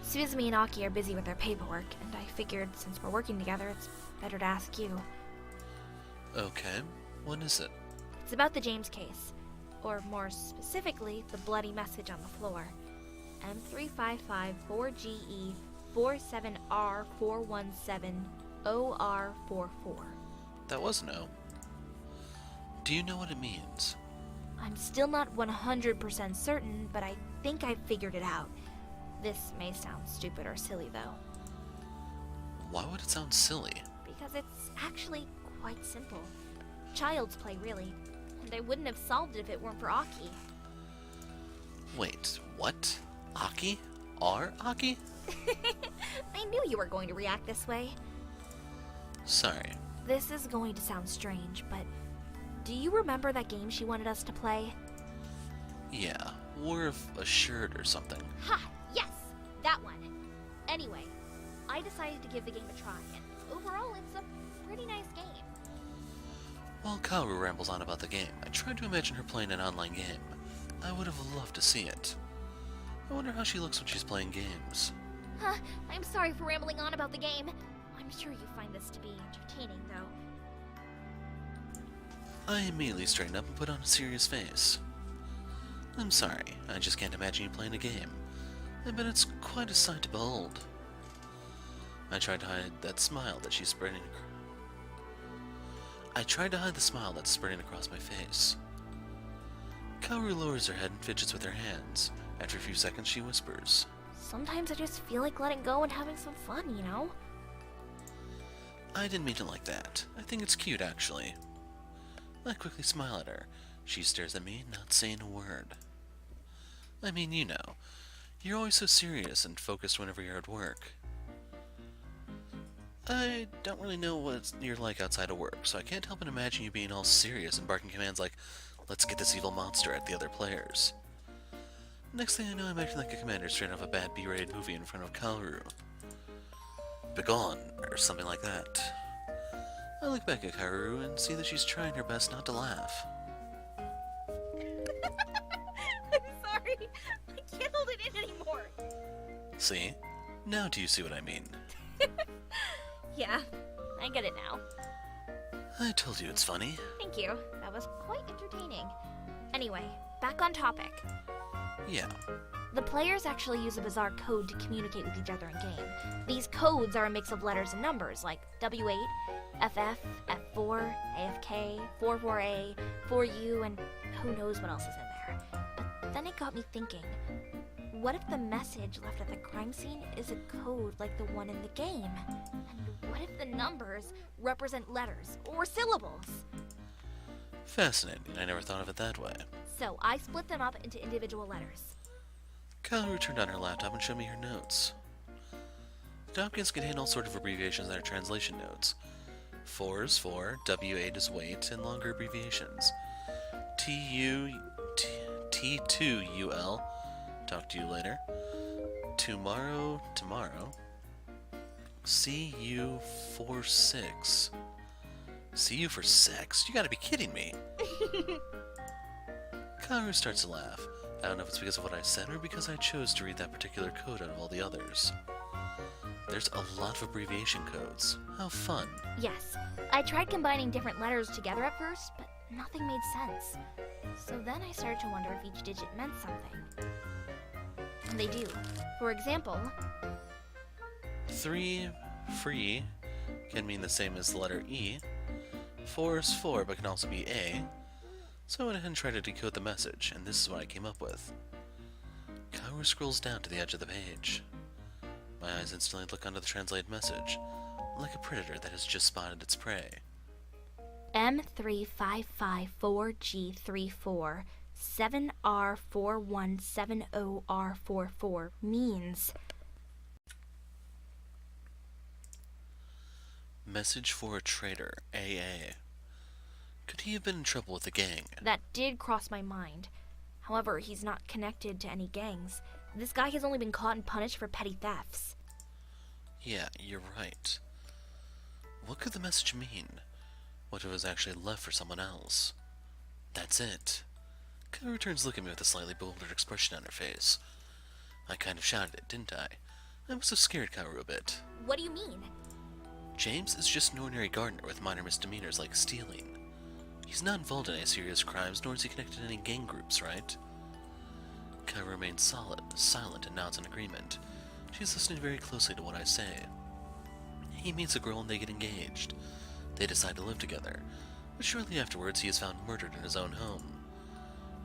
Suzumi and Aki are busy with their paperwork, and I figured since we're working together, it's better to ask you. Okay, what is it? It's about the James case, or more specifically, the bloody message on the floor. M3554GE 47R417OR44. That was no. Do you know what it means? I'm still not 100% certain, but I think I figured it out. This may sound stupid or silly, though. Why would it sound silly? Because it's actually quite simple. Child's play, really. And I wouldn't have solved it if it weren't for Aki. Wait, what? Aki? Our Aki? I knew you were going to react this way. Sorry. This is going to sound strange, but do you remember that game she wanted us to play? Yeah, War of a Shirt or something. Ha! Yes! That one! Anyway, I decided to give the game a try, and overall it's a pretty nice game. While Kaoru rambles on about the game, I tried to imagine her playing an online game. I would have loved to see it. I wonder how she looks when she's playing games. Huh, I'm sorry for rambling on about the game. I'm sure you find this to be entertaining, though. I immediately straighten up and put on a serious face. I'm sorry, I just can't imagine you playing a game. I bet it's quite a sight to behold. I tried to hide that smile that she's spreading. I tried to hide the smile that's spreading across my face. Kaoru lowers her head and fidgets with her hands. After a few seconds, she whispers, Sometimes I just feel like letting go and having some fun, you know? I didn't mean it like that. I think it's cute, actually. I quickly smile at her. She stares at me, not saying a word. I mean, you know, you're always so serious and focused whenever you're at work. I don't really know what you're like outside of work, so I can't help but imagine you being all serious and barking commands like, let's get this evil monster at the other players. Next thing I know, I'm acting like a commander straight off a bad B-rated movie in front of Kaoru. Begone, or something like that. I look back at Kaoru and see that she's trying her best not to laugh. I'm sorry. I can't hold it in anymore. See? Now do you see what I mean? Yeah, I get it now. I told you it's funny. Thank you. That was quite entertaining. Anyway, back on topic. Yeah. The players actually use a bizarre code to communicate with each other in game. These codes are a mix of letters and numbers, like W8, FF, F4, AFK, 44A, 4U, and who knows what else is in there. But then it got me thinking, what if the message left at the crime scene is a code like the one in the game? And what if the numbers represent letters or syllables? Fascinating. I never thought of it that way. So I split them up into individual letters. Kaoru turned on her laptop and showed me her notes. Documents contain all sorts of abbreviations that are translation notes. 4 is for, W8 is wait, and longer abbreviations. T2UL, talk to you later. Tomorrow, CU46. CU for sex? You gotta be kidding me. Kaoru starts to laugh. I don't know if it's because of what I said or because I chose to read that particular code out of all the others. There's a lot of abbreviation codes. How fun. Yes, I tried combining different letters together at first, but nothing made sense. So then I started to wonder if each digit meant something. And they do. For example, 3, free, can mean the same as the letter E. 4 is for, but can also be A. So I went ahead and tried to decode the message, and this is what I came up with. Kaoru scrolls down to the edge of the page. My eyes instantly look onto the translated message, like a predator that has just spotted its prey. M3554G34 7R4170R44 means Message for a traitor, AA. Could he have been in trouble with the gang? that did cross my mind. However, he's not connected to any gangs. This guy has only been caught and punished for petty thefts. Yeah, you're right. What could the message mean? What if it was actually left for someone else? That's it. Kaoru turns to look at me with a slightly bewildered expression on her face. I kind of shouted it, didn't I? I must have scared Kaoru a bit. What do you mean? James is just an ordinary gardener with minor misdemeanors like stealing. He's not involved in any serious crimes, nor is he connected to any gang groups, right? Kaoru remains silent, and nods in agreement. She's listening very closely to what I say. He meets a girl and they get engaged. They decide to live together, but shortly afterwards he is found murdered in his own home.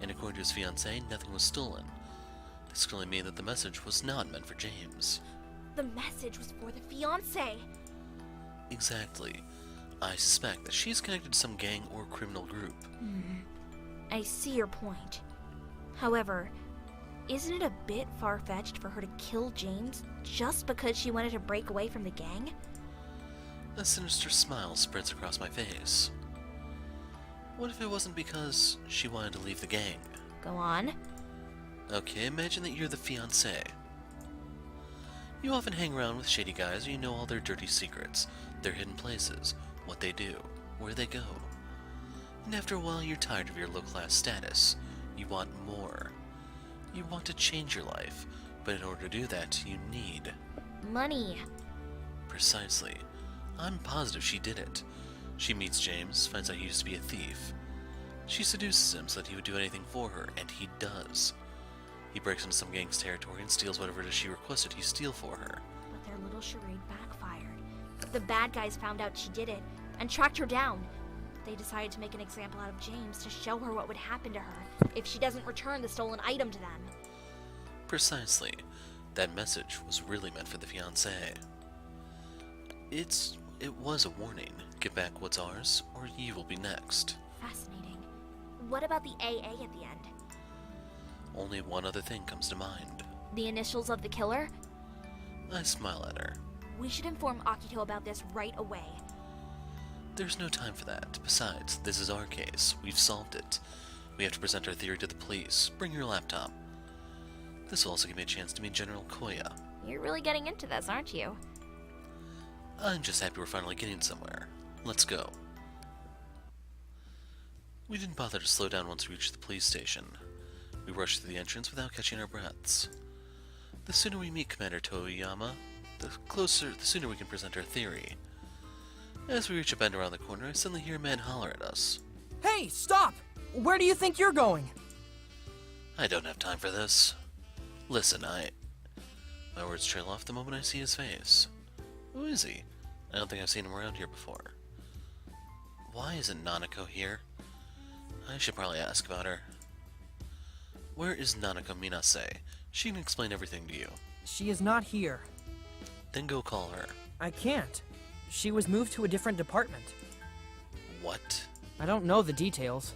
And according to his fiancée, nothing was stolen. This could only mean that the message was not meant for James. The message was for the fiancé. Exactly. I suspect that she's connected to some gang or criminal group. I see your point. However, isn't it a bit far-fetched for her to kill James just because she wanted to break away from the gang? A sinister smile spreads across my face. What if it wasn't because she wanted to leave the gang? Go on. Okay, imagine that you're the fiancé. You often hang around with shady guys and you know all their dirty secrets, their hidden places, what they do, where they go. And after a while you're tired of your low-class status. You want more. You want to change your life, but in order to do that, you need... Money. Precisely. I'm positive she did it. She meets James, finds out he used to be a thief. She seduces him so that he would do anything for her, and he does. He breaks into some gang's territory and steals whatever it is she requested he steal for her. But their little charade backfired. The bad guys found out she did it and tracked her down. They decided to make an example out of James to show her what would happen to her if she doesn't return the stolen item to them. Precisely. That message was really meant for the fiancé. It was a warning. Get back what's ours, or you will be next. Fascinating. What about the AA at the end? Only one other thing comes to mind. The initials of the killer? I smile at her. We should inform Akito about this right away. There's no time for that. Besides, this is our case. We've solved it. We have to present our theory to the police. Bring your laptop. This will also give me a chance to meet General Koya. You're really getting into this, aren't you? I'm just happy we're finally getting somewhere. Let's go. We didn't bother to slow down once we reached the police station. We rushed through the entrance without catching our breaths. The sooner we meet Commander Toyama, the sooner we can present our theory. As we reach a bend around the corner, I suddenly hear a man holler at us. Hey, stop! Where do you think you're going? I don't have time for this. Listen, My words trail off the moment I see his face. Who is he? I don't think I've seen him around here before. Why isn't Nanako here? I should probably ask about her. Where is Nanako Minase? She can explain everything to you. She is not here. Then go call her. I can't. She was moved to a different department. What? I don't know the details.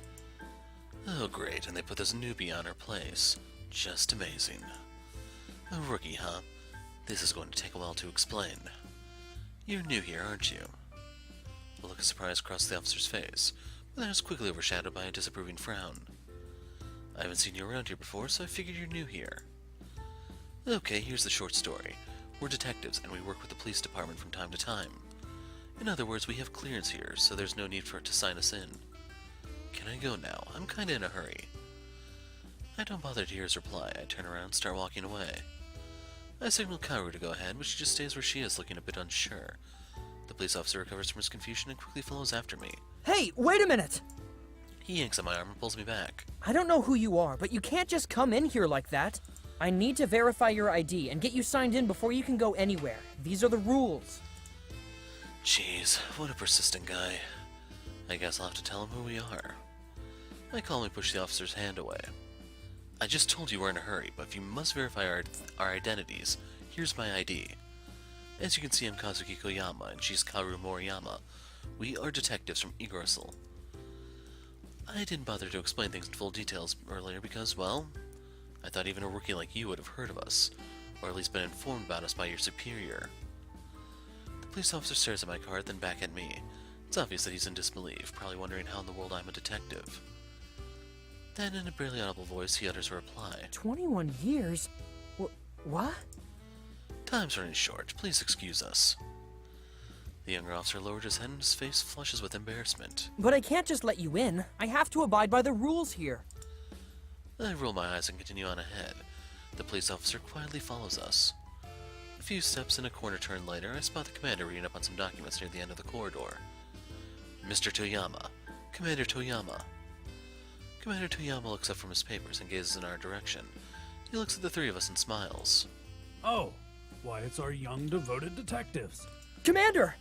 Oh, great, and they put this newbie on her place. Just amazing. A rookie, huh? This is going to take a while to explain. You're new here, aren't you? A look of surprise crossed the officer's face, but then was quickly overshadowed by a disapproving frown. I haven't seen you around here before, so I figured you're new here. Okay, here's the short story. We're detectives, and we work with the police department from time to time. In other words, we have clearance here, so there's no need for it to sign us in. Can I go now? I'm kinda in a hurry. I don't bother to hear his reply. I turn around and start walking away. I signal Kaoru to go ahead, but she just stays where she is, looking a bit unsure. The police officer recovers from his confusion and quickly follows after me. Hey, wait a minute! He yanks on my arm and pulls me back. I don't know who you are, but you can't just come in here like that. I need to verify your ID and get you signed in before you can go anywhere. These are the rules. Jeez, what a persistent guy. I guess I'll have to tell him who we are. I calmly push the officer's hand away. I just told you we're in a hurry, but if you must verify our identities, here's my ID. As you can see, I'm Kazuki Koyama, and she's Kaoru Moriyama. We are detectives from Yggdrasil. I didn't bother to explain things in full details earlier because, well, I thought even a rookie like you would have heard of us, or at least been informed about us by your superior. The police officer stares at my card, then back at me. It's obvious that he's in disbelief, probably wondering how in the world I'm a detective. Then, in a barely audible voice, he utters a reply. 21 years? What? Time's running short. Please excuse us. The younger officer lowered his head and his face flushes with embarrassment. But I can't just let you in. I have to abide by the rules here. I roll my eyes and continue on ahead. The police officer quietly follows us. A few steps and a corner turn later, I spot the commander reading up on some documents near the end of the corridor. Mr. Toyama. Commander Toyama. Commander Toyama looks up from his papers and gazes in our direction. He looks at the three of us and smiles. Oh, why, it's our young, devoted detectives. Commander!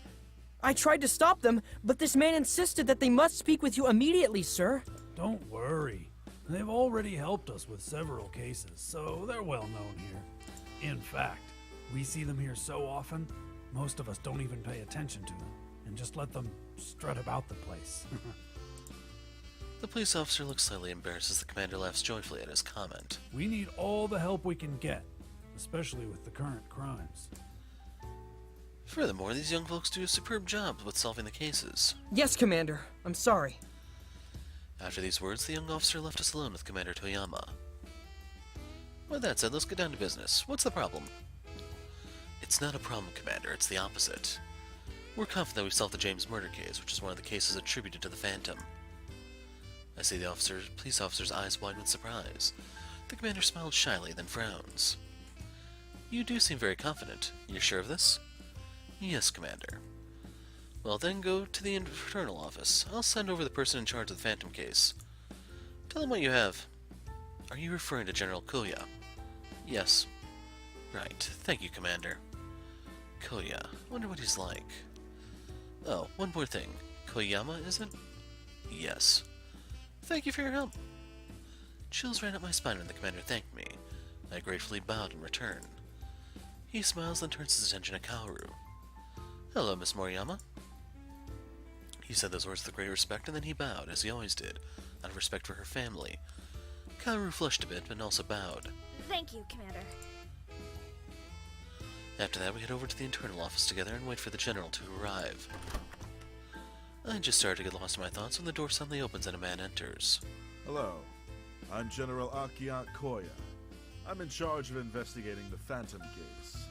I tried to stop them, but this man insisted that they must speak with you immediately, sir. Don't worry. They've already helped us with several cases, so they're well known here. In fact, we see them here so often, most of us don't even pay attention to them, and just let them strut about the place. The police officer looks slightly embarrassed as the commander laughs joyfully at his comment. We need all the help we can get, especially with the current crimes. Furthermore, these young folks do a superb job with solving the cases. Yes, Commander. I'm sorry. After these words, the young officer left us alone with Commander Toyama. With that said, let's get down to business. What's the problem? It's not a problem, Commander. It's the opposite. We're confident that we solved the James murder case, which is one of the cases attributed to the Phantom. I see the police officer's eyes widen with surprise. The commander smiles shyly, then frowns. You do seem very confident. You're sure of this? Yes, Commander. Well, then go to the internal office. I'll send over the person in charge of the Phantom case. Tell him what you have. Are you referring to General Kazuya? Yes. Right. Thank you, Commander. Kazuya. Wonder what he's like. Oh, one more thing. Koyama, is it? Yes. Thank you for your help. Chills ran up my spine when the commander thanked me. I gratefully bowed in return. He smiles, then turns his attention to Kaoru. Hello, Miss Moriyama. He said those words with great respect, and then he bowed, as he always did, out of respect for her family. Kaoru flushed a bit, but also bowed. Thank you, Commander. After that, we head over to the internal office together and wait for the general to arrive. I just started to get lost in my thoughts when the door suddenly opens and a man enters. Hello, I'm General Akiant Koya. I'm in charge of investigating the Phantom case.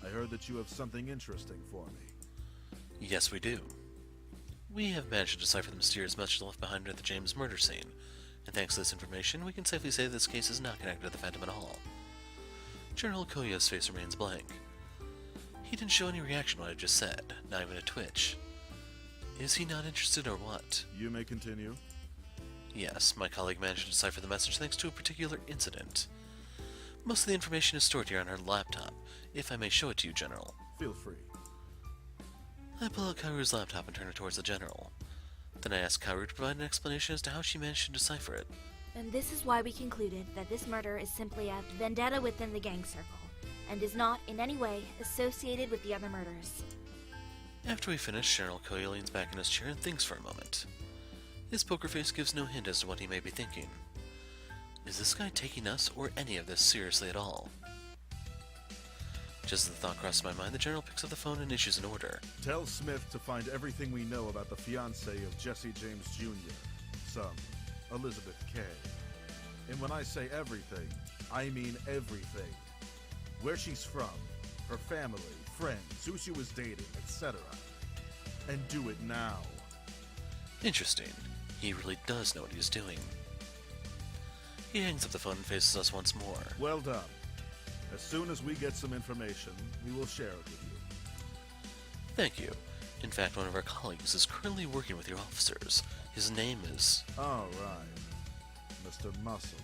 I heard that you have something interesting for me. Yes, we do. We have managed to decipher the mysterious message left behind at the James murder scene, and thanks to this information, we can safely say that this case is not connected to the Phantom at all. General Koya's face remains blank. He didn't show any reaction to what I just said, not even a twitch. Is he not interested or what? You may continue. Yes, my colleague managed to decipher the message thanks to a particular incident. Most of the information is stored here on her laptop, if I may show it to you, General. Feel free. I pull out Kaoru's laptop and turn it towards the General. Then I ask Kaoru to provide an explanation as to how she managed to decipher it. And this is why we concluded that this murder is simply a vendetta within the gang circle, and is not in any way associated with the other murders. After we finish, General Koya leans back in his chair and thinks for a moment. His poker face gives no hint as to what he may be thinking. Is this guy taking us or any of this seriously at all? Just as the thought crosses my mind, the General picks up the phone and issues an order. Tell Smith to find everything we know about the fiancée of Jesse James Jr., son, Elizabeth Kay. And when I say everything, I mean everything. Where she's from, her family, friends, who she was dating, etc. And do it now. Interesting. He really does know what he's doing. He hangs up the phone and faces us once more. Well done. As soon as we get some information, we will share it with you. Thank you. In fact, one of our colleagues is currently working with your officers. His name is... All right. Mr. Muscle.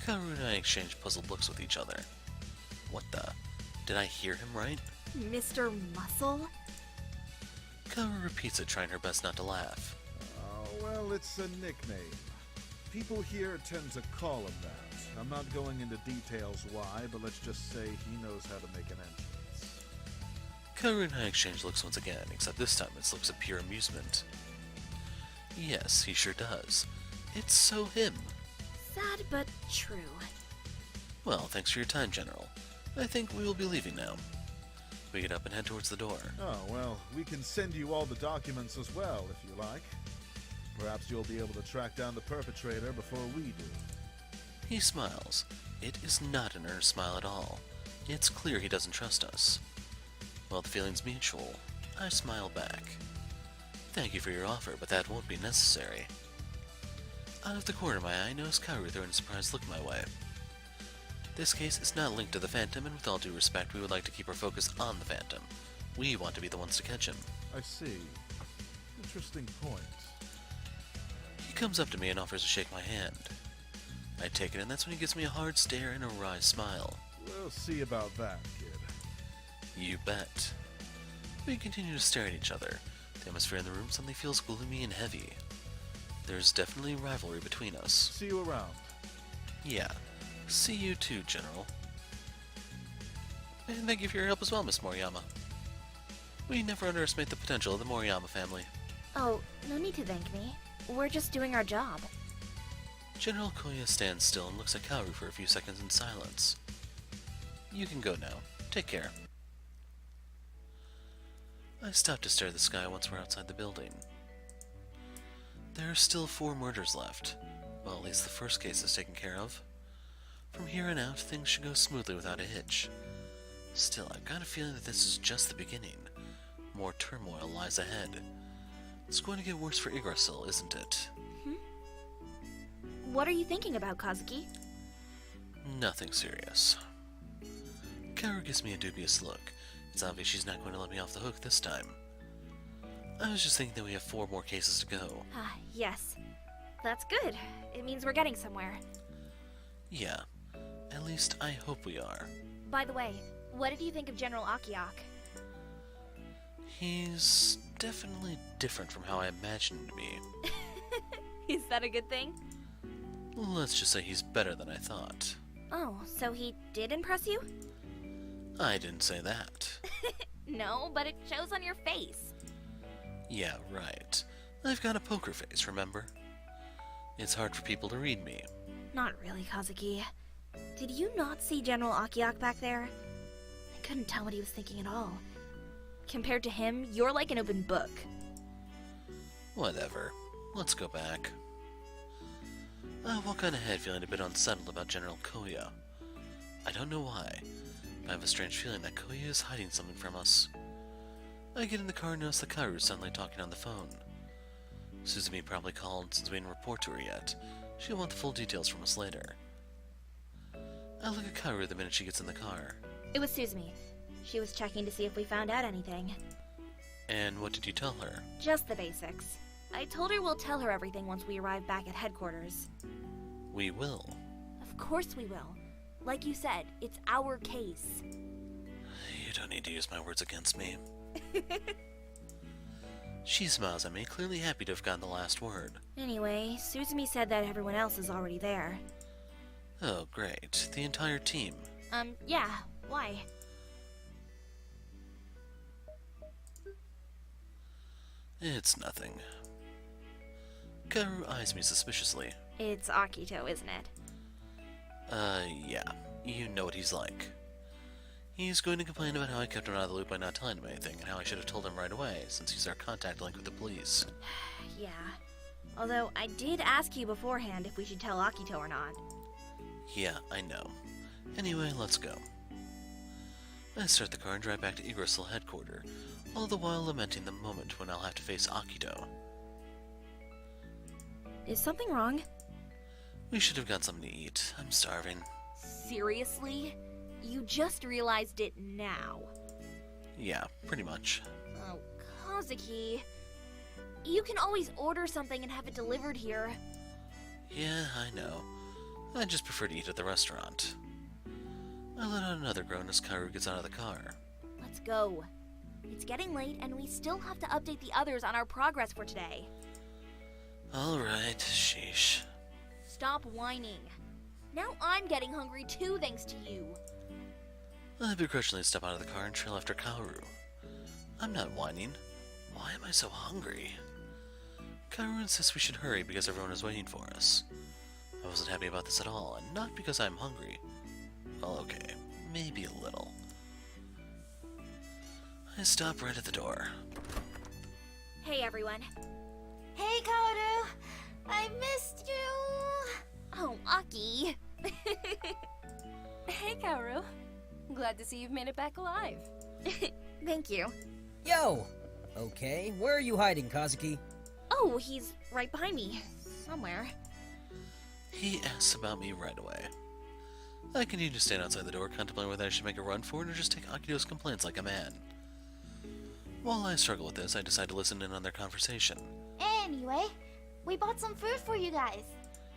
Kaoru and I exchange puzzled looks with each other. What the? Did I hear him right? Mr. Muscle? Kaoru repeats it, trying her best not to laugh. Oh, well, it's a nickname. People here tend to call him that. I'm not going into details why, but let's just say he knows how to make an entrance. Kaoru and I exchange looks once again, except this time it's looks of pure amusement. Yes, he sure does. It's so him. Sad but true. Well, thanks for your time, General. I think we will be leaving now. We get up and head towards the door. Oh, well, we can send you all the documents as well, if you like. Perhaps you'll be able to track down the perpetrator before we do. He smiles. It is not an earnest smile at all. It's clear he doesn't trust us. While the feeling's mutual, I smile back. Thank you for your offer, but that won't be necessary. Out of the corner of my eye, I notice Kaoru throwing a surprised look my way. This case is not linked to the Phantom, and with all due respect, we would like to keep our focus on the Phantom. We want to be the ones to catch him. I see. Interesting point. He comes up to me and offers to shake my hand. I take it, and that's when he gives me a hard stare and a wry smile. We'll see about that, kid. You bet. We continue to stare at each other. The atmosphere in the room suddenly feels gloomy and heavy. There's definitely rivalry between us. See you around. Yeah. See you too, General. And thank you for your help as well, Miss Moriyama. We never underestimate the potential of the Moriyama family. Oh, no need to thank me. We're just doing our job. General Koya stands still and looks at Kaoru for a few seconds in silence. You can go now. Take care. I stop to stare at the sky once we're outside the building. There are still 4 murders left. Well, at least the first case is taken care of. From here on out, things should go smoothly without a hitch. Still, I've got a feeling that this is just the beginning. More turmoil lies ahead. It's going to get worse for Yggdrasil, isn't it? What are you thinking about, Kazuki? Nothing serious. Kaoru gives me a dubious look. It's obvious she's not going to let me off the hook this time. I was just thinking that we have 4 more cases to go. Yes. That's good. It means we're getting somewhere. Yeah, at least I hope we are. By the way, what did you think of General Akiak? He's definitely different from how I imagined him to be. Is that a good thing? Let's just say he's better than I thought. Oh, so he did impress you? I didn't say that. No, but it shows on your face. Yeah, right. I've got a poker face, remember? It's hard for people to read me. Not really, Kazuki. Did you not see General Akiak back there? I couldn't tell what he was thinking at all. Compared to him, you're like an open book. Whatever. Let's go back. I walk on ahead feeling a bit unsettled about General Koya. I don't know why, but I have a strange feeling that Koya is hiding something from us. I get in the car and notice that Kaoru is suddenly talking on the phone. Suzumi probably called since we didn't report to her yet. She'll want the full details from us later. I look at Kaoru the minute she gets in the car. It was Suzumi. She was checking to see if we found out anything. And what did you tell her? Just the basics. I told her we'll tell her everything once we arrive back at headquarters. We will. Of course we will. Like you said, it's our case. You don't need to use my words against me. She smiles at me, clearly happy to have gotten the last word. Anyway, Suzumi said that everyone else is already there. Oh, great. The entire team. Yeah. Why? It's nothing. Kaoru eyes me suspiciously. It's Akito, isn't it? Yeah. You know what he's like. He's going to complain about how I kept him out of the loop by not telling him anything, and how I should have told him right away, since he's our contact link with the police. Yeah. Although, I did ask you beforehand if we should tell Akito or not. Yeah, I know. Anyway, let's go. I start the car and drive back to Igrisal headquarters, all the while lamenting the moment when I'll have to face Akito. Is something wrong? We should have got something to eat. I'm starving. Seriously? You just realized it now. Yeah, pretty much. Oh, Kazuki. You can always order something and have it delivered here. Yeah, I know. I just prefer to eat at the restaurant. I let out another groan as Kaoru gets out of the car. Let's go. It's getting late and we still have to update the others on our progress for today. Alright, sheesh. Stop whining. Now I'm getting hungry too thanks to you. I begrudgingly step out of the car and trail after Kaoru. I'm not whining. Why am I so hungry? Kaoru insists we should hurry because everyone is waiting for us. I wasn't happy about this at all, and not because I'm hungry. Well, okay, maybe a little. I stop right at the door. Hey everyone. Hey, Kaoru! I missed you! Oh, Aki. Hey, Kaoru. Glad to see you've made it back alive. Thank you. Yo! Okay, where are you hiding, Kazuki? Oh, he's right behind me. Somewhere. He asks about me right away. I continue to stand outside the door, contemplating whether I should make a run for it or just take Akito's complaints like a man. While I struggle with this, I decide to listen in on their conversation. Anyway, we bought some food for you guys.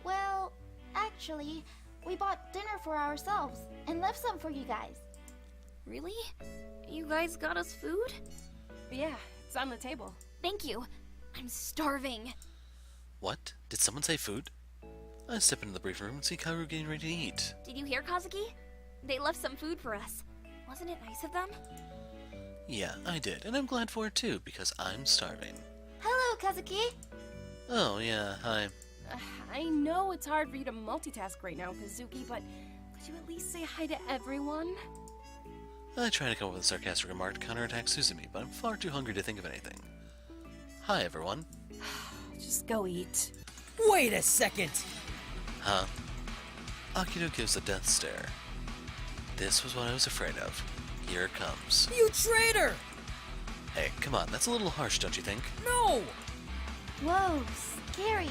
Well, actually, we bought dinner for ourselves and left some for you guys. Really? You guys got us food? Yeah, it's on the table. Thank you. I'm starving. What? Did someone say food? I step into the briefing room and see Kaoru getting ready to eat. Did you hear, Kazuki? They left some food for us. Wasn't it nice of them? Yeah, I did, and I'm glad for it too, because I'm starving. Hello, Kazuki. Oh, yeah, hi. I know it's hard for you to multitask right now, Kazuki, but could you at least say hi to everyone? I try to come up with a sarcastic remark to counterattack Suzumi, but I'm far too hungry to think of anything. Hi, everyone. Just go eat. Wait a second! Huh? Akito gives a death stare. This was what I was afraid of. Here it comes. You traitor! Hey, come on, that's a little harsh, don't you think? No! Whoa, scary.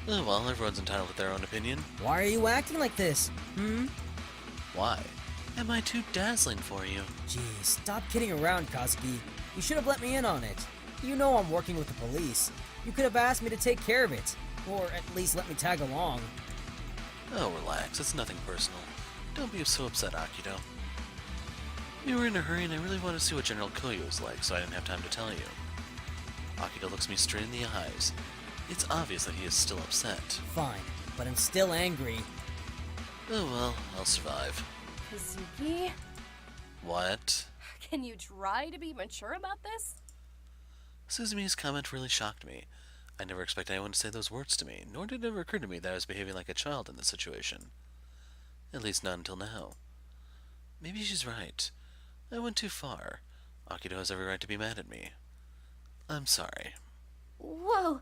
Oh, well, everyone's entitled to their own opinion. Why are you acting like this? Why? Am I too dazzling for you? Geez, stop kidding around, Kazuki. You should have let me in on it. You know I'm working with the police. You could have asked me to take care of it. Or at least let me tag along. Oh, relax, it's nothing personal. Don't be so upset, Akito. We were in a hurry and I really wanted to see what General Koyo was like, so I didn't have time to tell you. Akito looks me straight in the eyes. It's obvious that he is still upset. Fine, but I'm still angry. Oh well, I'll survive. Kazuki, What? can you try to be mature about this? Suzumi's comment really shocked me. I never expected anyone to say those words to me, nor did it ever occur to me that I was behaving like a child in this situation. At least not until now. Maybe she's right. I went too far. Akito has every right to be mad at me. I'm sorry. Whoa,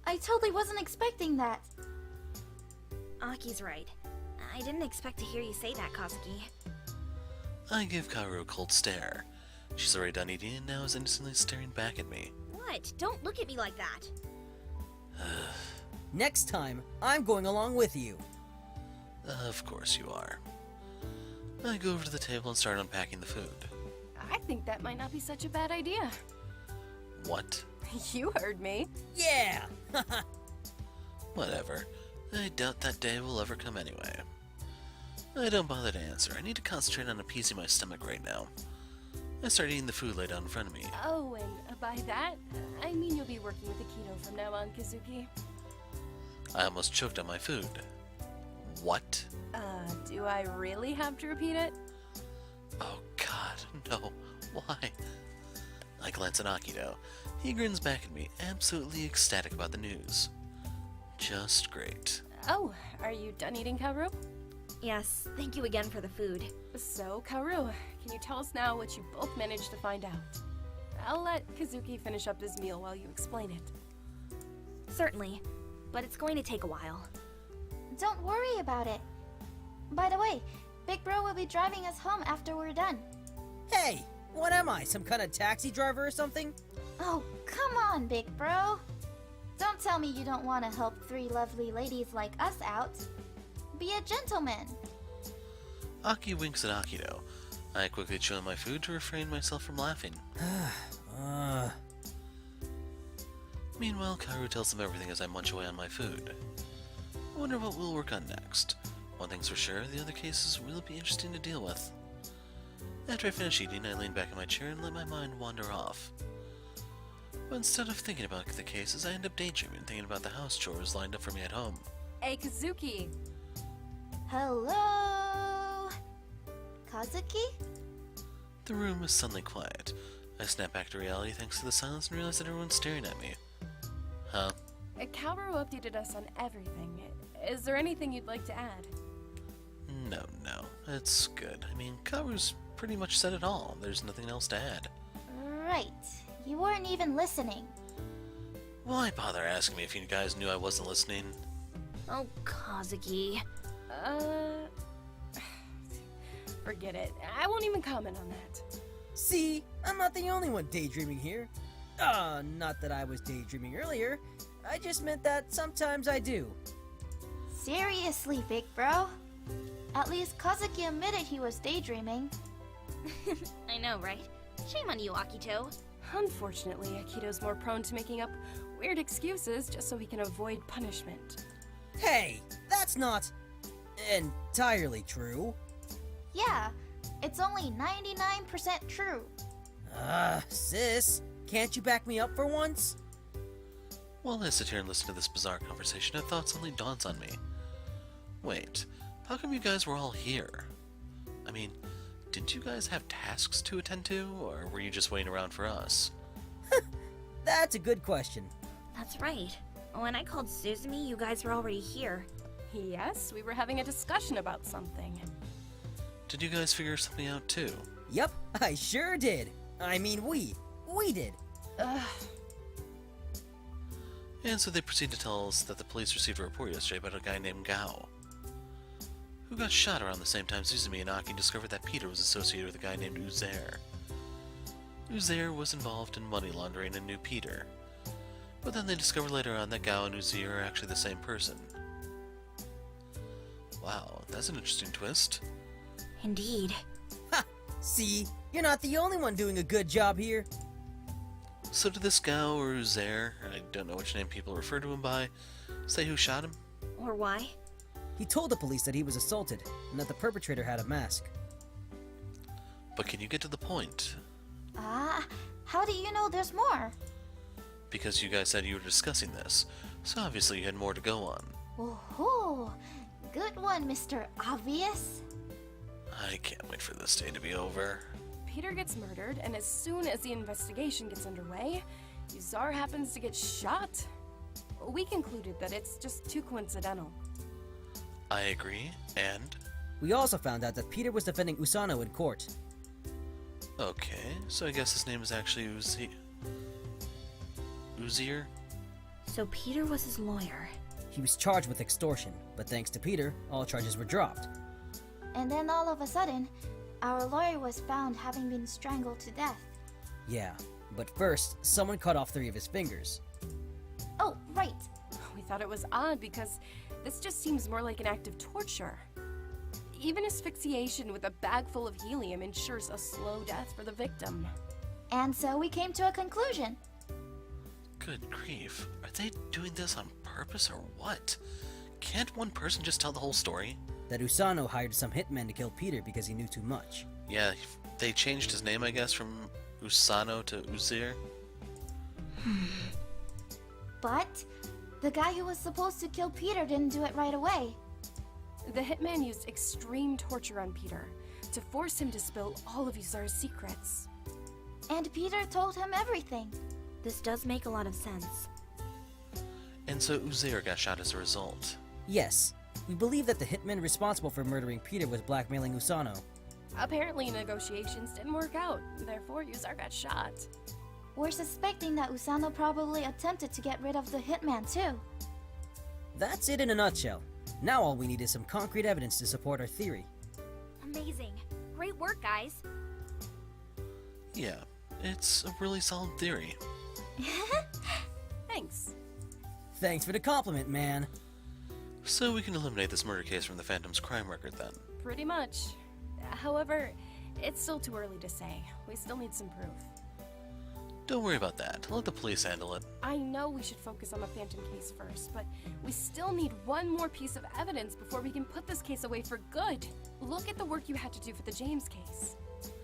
I totally wasn't expecting that. Aki's right. I didn't expect to hear you say that, Kazuki. I give Kaoru a cold stare. She's already done eating and now is innocently staring back at me. What? Don't look at me like that. Next time, I'm going along with you. Of course you are. I go over to the table and start unpacking the food. I think that might not be such a bad idea. What? You heard me. Yeah! Whatever. I doubt that day will ever come anyway. I don't bother to answer. I need to concentrate on appeasing my stomach right now. I started eating the food laid out in front of me. Oh, and by that, I mean you'll be working with Akito from now on, Kazuki. I almost choked on my food. What? Do I really have to repeat it? Oh god, no. Why? I glance at Akito. He grins back at me, absolutely ecstatic about the news. Just great. Oh, are you done eating, Kaoru? Yes, thank you again for the food. So, Kaoru, can you tell us now what you both managed to find out? I'll let Kazuki finish up his meal while you explain it. Certainly, but it's going to take a while. Don't worry about it. By the way, Big Bro will be driving us home after we're done. Hey, what am I, some kind of taxi driver or something? Oh, come on, Big Bro. Don't tell me you don't want to help three lovely ladies like us out. Be a gentleman. Aki winks at Akito. I quickly chew on my food to refrain myself from laughing. Meanwhile, Kaoru tells them everything as I munch away on my food. I wonder what we'll work on next. One thing's for sure, the other cases will be interesting to deal with. After I finish eating, I lean back in my chair and let my mind wander off. But instead of thinking about the cases, I end up daydreaming, thinking about the house chores lined up for me at home. Hey, Kazuki! Hello? Kazuki? The room is suddenly quiet. I snap back to reality thanks to the silence and realize that everyone's staring at me. Huh? Kaoru updated us on everything. Is there anything you'd like to add? No, it's good. I mean, Kaoru's pretty much said it all. There's nothing else to add. Right. You weren't even listening. Why bother asking me if you guys knew I wasn't listening? Oh, Kazuki. Forget it. I won't even comment on that. See, I'm not the only one daydreaming here. Not that I was daydreaming earlier. I just meant that sometimes I do. Seriously, Big Bro. At least Kazuki admitted he was daydreaming. I know, right? Shame on you, Akito. Unfortunately, Akito's more prone to making up weird excuses just so he can avoid punishment. Hey, that's not entirely true. Yeah, it's only 99% true. Sis, can't you back me up for once? While I sit here and listen to this bizarre conversation, a thought suddenly dawns on me. Wait, how come you guys were all here? I mean, didn't you guys have tasks to attend to, or were you just waiting around for us? That's a good question. That's right. When I called Suzumi, you guys were already here. Yes, we were having a discussion about something. Did you guys figure something out too? Yep, I sure did. I mean, we did. Ugh. And so they proceed to tell us that the police received a report yesterday about a guy named Gao, who got shot around the same time Suzumi and Aki discovered that Peter was associated with a guy named Uzair. Uzair was involved in money laundering and knew Peter, but then they discovered later on that Gao and Uzair are actually the same person. Wow, that's an interesting twist. Indeed. Ha! See, you're not the only one doing a good job here. So did this Gao or Uzair, I don't know which name people refer to him by, say who shot him? Or why? He told the police that he was assaulted and that the perpetrator had a mask. But can you get to the point? How do you know there's more? Because you guys said you were discussing this, so obviously you had more to go on. Woohoo! Good one, Mr. Obvious. I can't wait for this day to be over. Peter gets murdered, and as soon as the investigation gets underway, Uzair happens to get shot. We concluded that it's just too coincidental. I agree, and? We also found out that Peter was defending Usano in court. Okay, so I guess his name is actually Uzair? So Peter was his lawyer. He was charged with extortion, but thanks to Peter, all charges were dropped. And then all of a sudden, our lawyer was found having been strangled to death. Yeah, but first, someone cut off 3 of his fingers. Oh, right. We thought it was odd because this just seems more like an act of torture. Even asphyxiation with a bag full of helium ensures a slow death for the victim. And so we came to a conclusion. Good grief, are they doing this on purpose or what? Can't one person just tell the whole story? That Usano hired some hitmen to kill Peter because he knew too much. Yeah, they changed his name, I guess, from Usano to Uzir. But the guy who was supposed to kill Peter didn't do it right away. The hitman used extreme torture on Peter to force him to spill all of Uzar's secrets. And Peter told him everything. This does make a lot of sense. And so Uzir got shot as a result. Yes, we believe that the hitman responsible for murdering Peter was blackmailing Usano. Apparently, negotiations didn't work out, therefore Uzar got shot. We're suspecting that Usano probably attempted to get rid of the hitman too. That's it in a nutshell. Now all we need is some concrete evidence to support our theory. Amazing. Great work, guys. Yeah, it's a really solid theory. Thanks. Thanks for the compliment, man. So we can eliminate this murder case from the Phantom's crime record then. Pretty much. However, it's still too early to say. We still need some proof. Don't worry about that. Let the police handle it. I know we should focus on the Phantom case first, but we still need one more piece of evidence before we can put this case away for good. Look at the work you had to do for the James case.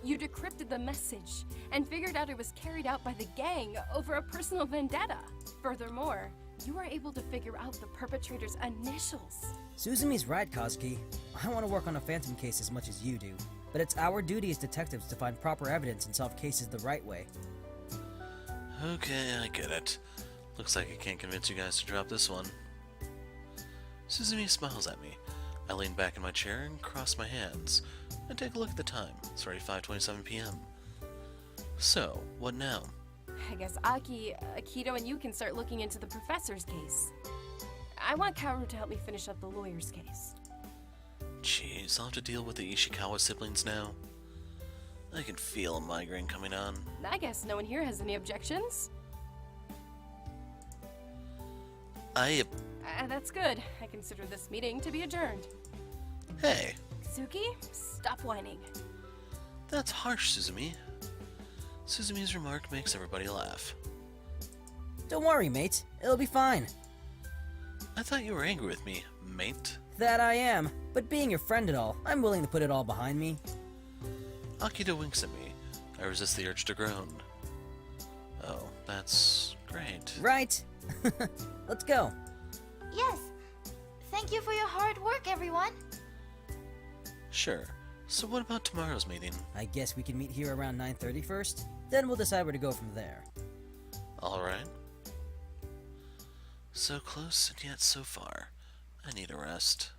You decrypted the message and figured out it was carried out by the gang over a personal vendetta. Furthermore, you were able to figure out the perpetrator's initials. Suzumi's right, Kazuki. I want to work on a Phantom case as much as you do, but it's our duty as detectives to find proper evidence and solve cases the right way. Okay, I get it. Looks like I can't convince you guys to drop this one. Suzumi smiles at me. I lean back in my chair and cross my hands. I take a look at the time. It's already 5:27 p.m. So, what now? I guess Aki, Akito, and you can start looking into the professor's case. I want Kaoru to help me finish up the lawyer's case. Jeez, I'll have to deal with the Ishikawa siblings now. I can feel a migraine coming on. I guess no one here has any objections. That's good. I consider this meeting to be adjourned. Hey, Suki, stop whining. that's harsh, Suzumi. Suzumi's remark makes everybody laugh. Don't worry, mate. It'll be fine. I thought you were angry with me, mate. That I am, but being your friend and all, I'm willing to put it all behind me. Akito winks at me. I resist the urge to groan. Oh, that's great. Right? Let's go. Yes. Thank you for your hard work, everyone. Sure. So what about tomorrow's meeting? I guess we can meet here around 9:30 first. Then we'll decide where to go from there. Alright. So close and yet so far. I need a rest.